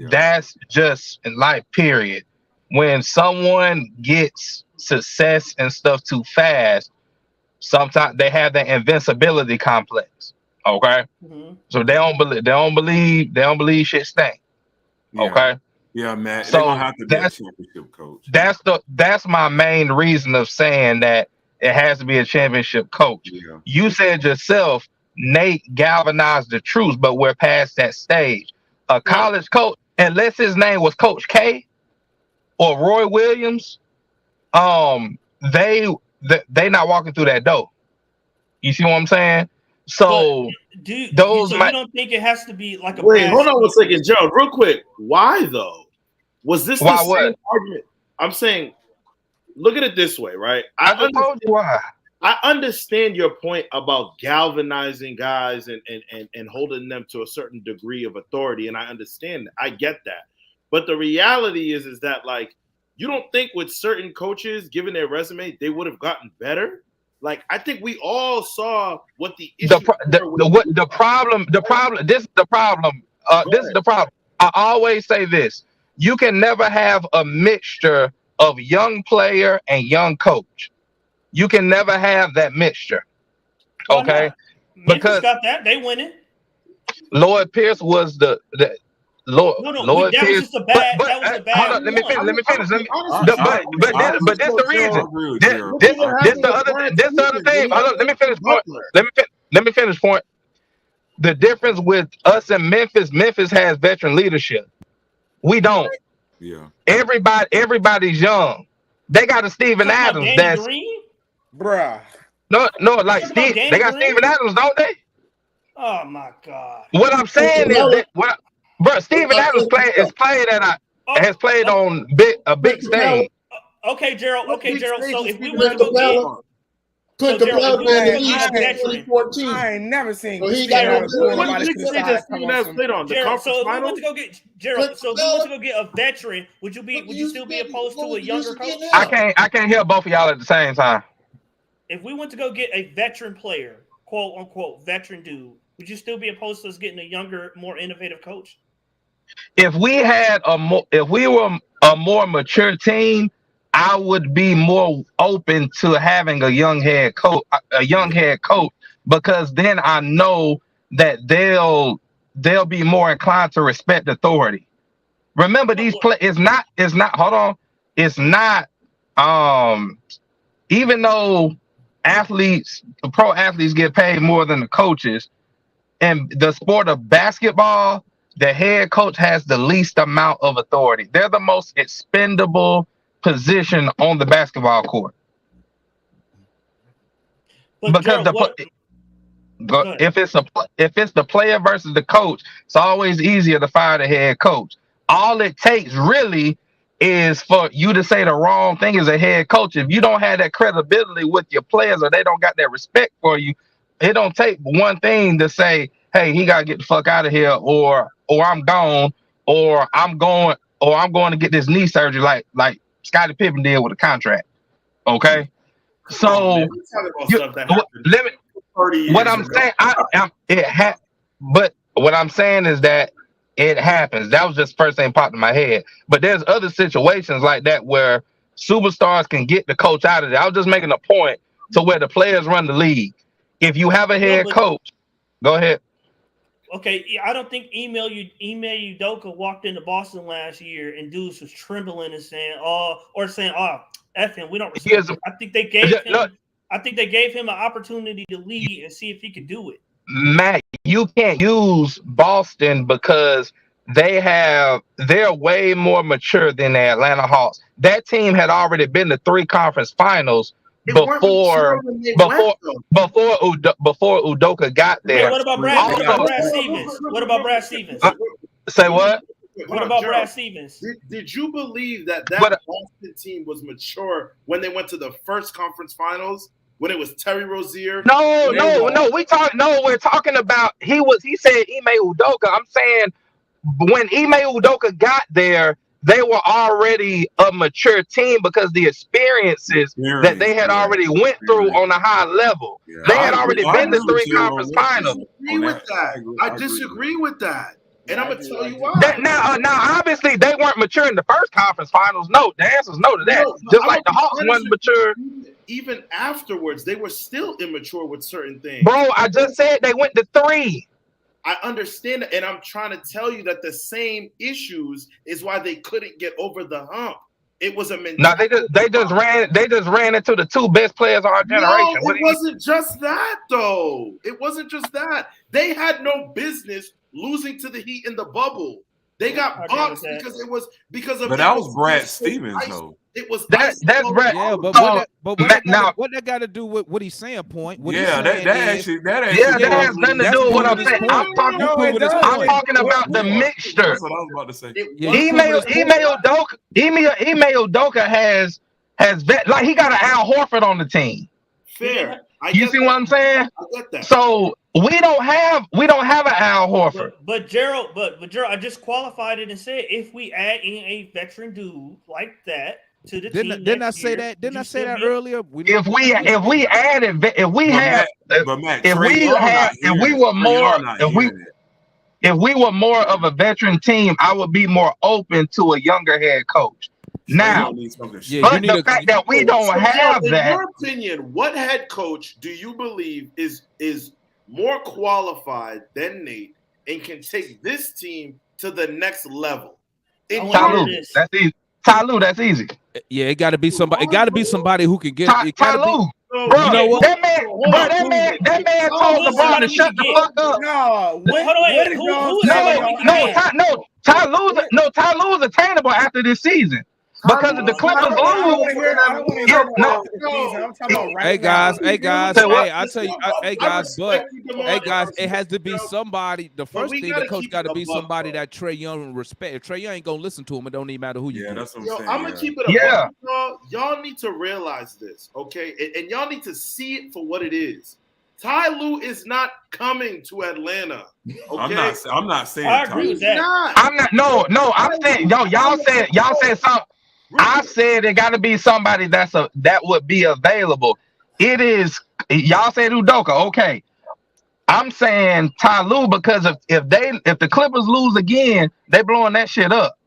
that's just in life, period. When someone gets success and stuff too fast, sometimes they have that invincibility complex. Okay, so they don't believe shit stink. Okay. Yeah, man. So gonna have to be a championship coach. That's my main reason of saying that it has to be a championship coach. Yeah. You said yourself, Nate galvanized the troops, but we're past that stage. A college coach, unless his name was Coach K or Roy Williams, they not walking through that door. You see what I'm saying? So you those you don't think it has to be like a wait? Hold on 1 second, Gerald. Real quick. Why though? Was this the same argument? I'm saying, look at it this way, right? I just told you why. I understand your point about galvanizing guys and holding them to a certain degree of authority, and I understand that. I get that. But the reality is that, like, you don't think with certain coaches, given their resume, they would have gotten better? Like, I think we all saw what the issue the problem. This is the problem. This is the problem. I always say this: you can never have a mixture of young player and young coach. You can never have that mixture. Okay, because got that they winning. Lloyd Pierce was the Lord. No, that was just a bad. That was a bad. Hold on, let me finish. But that's the reason. This the other thing. Hold on, let me finish point. Let me finish point. The difference with us and Memphis has veteran leadership. We don't. Yeah. Everybody's young. They got a Steven Adams. That's Green? Bruh. No, like Steve. They got Steven Adams, don't they? Oh my God. What I'm saying is that bro, Steven Adams has played on a big stage. Okay, Gerald. So if we want to go get Clinton Bell in 2014. I ain't never seen. So he got what big stage has Steven Adams played on? The conference so final? If we want to go get Gerald, so if we want to go get a veteran, would you still be opposed to a younger coach? I can't hear both of y'all at the same time. If we want to go get a veteran player, quote unquote veteran dude, would you still be opposed to us getting a younger, more innovative coach? If we were a more mature team, I would be more open to having a young head coach, because then I know that they'll be more inclined to respect authority. Remember, these it's not hold on, it's not even though pro athletes get paid more than the coaches, in the sport of basketball, the head coach has the least amount of authority. They're the most expendable position on the basketball court. Because if it's the player versus the coach, it's always easier to fire the head coach. All it takes really is for you to say the wrong thing as a head coach. If you don't have that credibility with your players, or they don't got that respect for you, it don't take one thing to say, hey, he gotta get the fuck out of here, or I'm gone, or I'm going to get this knee surgery like Scottie Pippen did with a contract. Okay. So what I'm saying, but what I'm saying is that it happens. That was just the first thing popped in my head. But there's other situations like that where superstars can get the coach out of there. I was just making a point to where the players run the league. If you have a head coach, go ahead. Okay, I don't think Ime Udoka walked into Boston last year and dudes was trembling and saying, F him, we don't respect him. I think they gave him an opportunity to lead and see if he could do it. Matt, you can't use Boston because they're way more mature than the Atlanta Hawks. That team had already been to 3 conference finals before Udoka got there. Hey, what about Brad Stevens? What about Brad Stevens? Say what? What about Brad Stevens? Did you believe that Boston team was mature when they went to the first conference finals? When it was Terry Rozier? No. We're talking about he said Ime Udoka. I'm saying when Ime Udoka got there, they were already a mature team because the experiences that they had already went through on a high level. Yeah, they had already been to 3 conference finals. I disagree with that. And I'm gonna tell you why. Now, obviously, they weren't mature in the first conference finals. No, the answer's no to that. Just like the Hawks weren't mature. Even afterwards, they were still immature with certain things. Bro, I just said they went to 3. I understand that, and I'm trying to tell you that the same issues is why they couldn't get over the hump. It was a mentality. No, they just ran into the 2 best players of our generation. No, it wasn't just that though. It wasn't just that. They had no business losing to the Heat in the bubble. They got boxed because it was because of. But that was Brad Stevens though. It was that's right. Yeah, but So, what that got to do with what he's saying? Point. What he's saying that actually that has nothing to do with what I'm saying. I'm talking about the mixture. That's what I was about to say. Email Doka has like he got an Al Horford on the team. Fair. You see what I'm saying? I get that. So we don't have an Al Horford. But Gerald, I just qualified it and said if we add in a veteran dude like that to the team, didn't I say that? Didn't I say that earlier? If we were more of a veteran team, I would be more open to a younger head coach. Now, the fact that we don't have that. In your opinion, what head coach do you believe is more qualified than Nate and can take this team to the next level? Ty Lue, that's easy. Yeah, it got to be somebody. It got to be somebody who can get. Ty Lue, bro. You know what? That man told LeBron to shut the fuck up. Ty Lue's attainable after this season. Because if the Clippers lose, hey guys, I tell you, it has to be somebody. The first thing the coach got to be somebody that Trae Young respect. If Trae Young ain't gonna listen to him, it don't even matter who you. Yeah, that's what I'm saying. I'm gonna keep it up. Y'all need to realize this, okay? And y'all need to see it for what it is. Ty Lue is not coming to Atlanta. Okay? I'm not saying. I agree with that. I'm not. No. I'm saying, y'all said something. I said it got to be somebody that would be available. It is y'all said Udoka, okay. I'm saying Ty Lue because if the Clippers lose again, they blowing that shit up.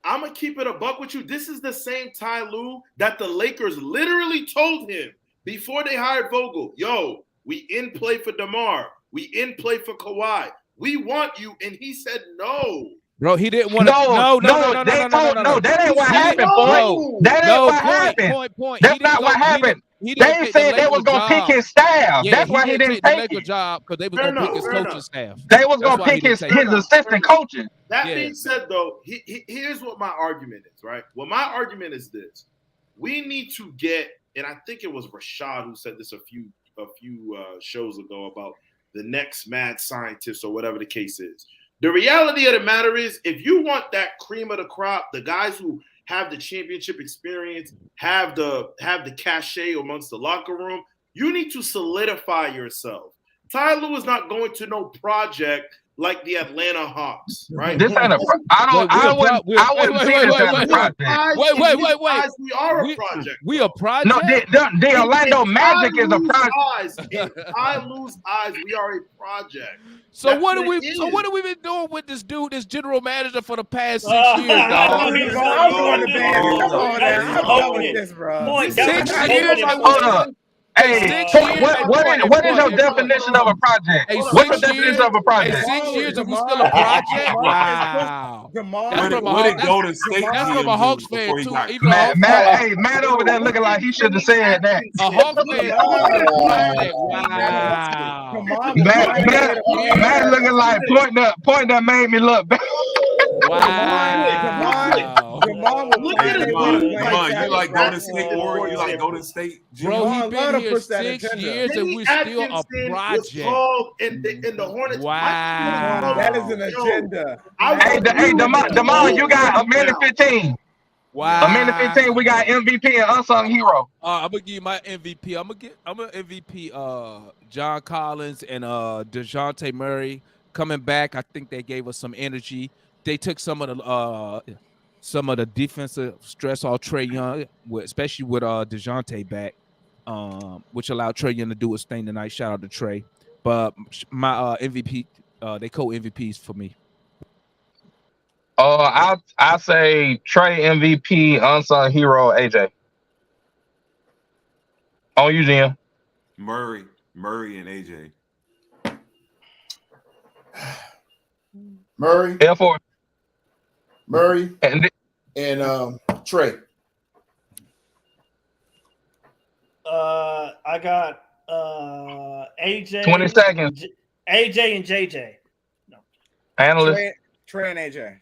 I'm gonna keep it a buck with you. This is the same Ty Lue that the Lakers literally told him before they hired Vogel. Yo, we in play for DeMar. We in play for Kawhi. We want you, and he said no. Bro, he didn't want to. No. That ain't what happened, boy. That ain't what happened. Point. That's not what happened. They said they was gonna pick his staff. That's why he didn't take the job because they was gonna pick his coaching staff. They was gonna pick his assistant coaching. That being said, though, here's what my argument is. Right. Well, my argument is this: we need to get, and I think it was Rashad who said this a few shows ago about the next mad scientist or whatever the case is. The reality of the matter is, if you want that cream of the crop, the guys who have the championship experience, have the cachet amongst the locker room, you need to solidify yourself. Ty Lue is not going to no project like the Atlanta Hawks, right? This ain't a I wouldn't say this as a project. Wait. We are a project. We a project? No, the Orlando Magic is a project. In Ty Lue's eyes, we are a project. So what have we been doing with this dude, this general manager, for the past 6 years, dog? I'm 6 years. Hold up. Hey, what is your definition of a project? What's the definition of a project? 6 years and we still a project? Wow. What did Golden State? That's from a Hawks fan too. Matt over there looking like he should have said that. A Hawks fan. Wow. Matt looking like point that made me look bad. Wow. Look at it. You like Golden State Warriors? You like Golden State? Bro, he been here 6 years and we still a project. In the Hornets. Wow. That is an agenda. Hey, Demar, you got a minute 15. Wow. A minute 15. We got MVP and unsung hero. I'm gonna give you my MVP. I'm gonna MVP John Collins and DeJounte Murray coming back. I think they gave us some energy. They took some of the defensive stress off Trae Young, especially with DeJounte back, which allowed Trae Young to do his thing tonight. Shout out to Trae. But my MVP, they co-MVPs for me. I say Trae MVP, unsung hero, AJ. On you, Jim. Murray and AJ. Murray. L4. Murray and Trae. I got AJ. 20 seconds. AJ and JJ. No. Analyst. Trae and AJ.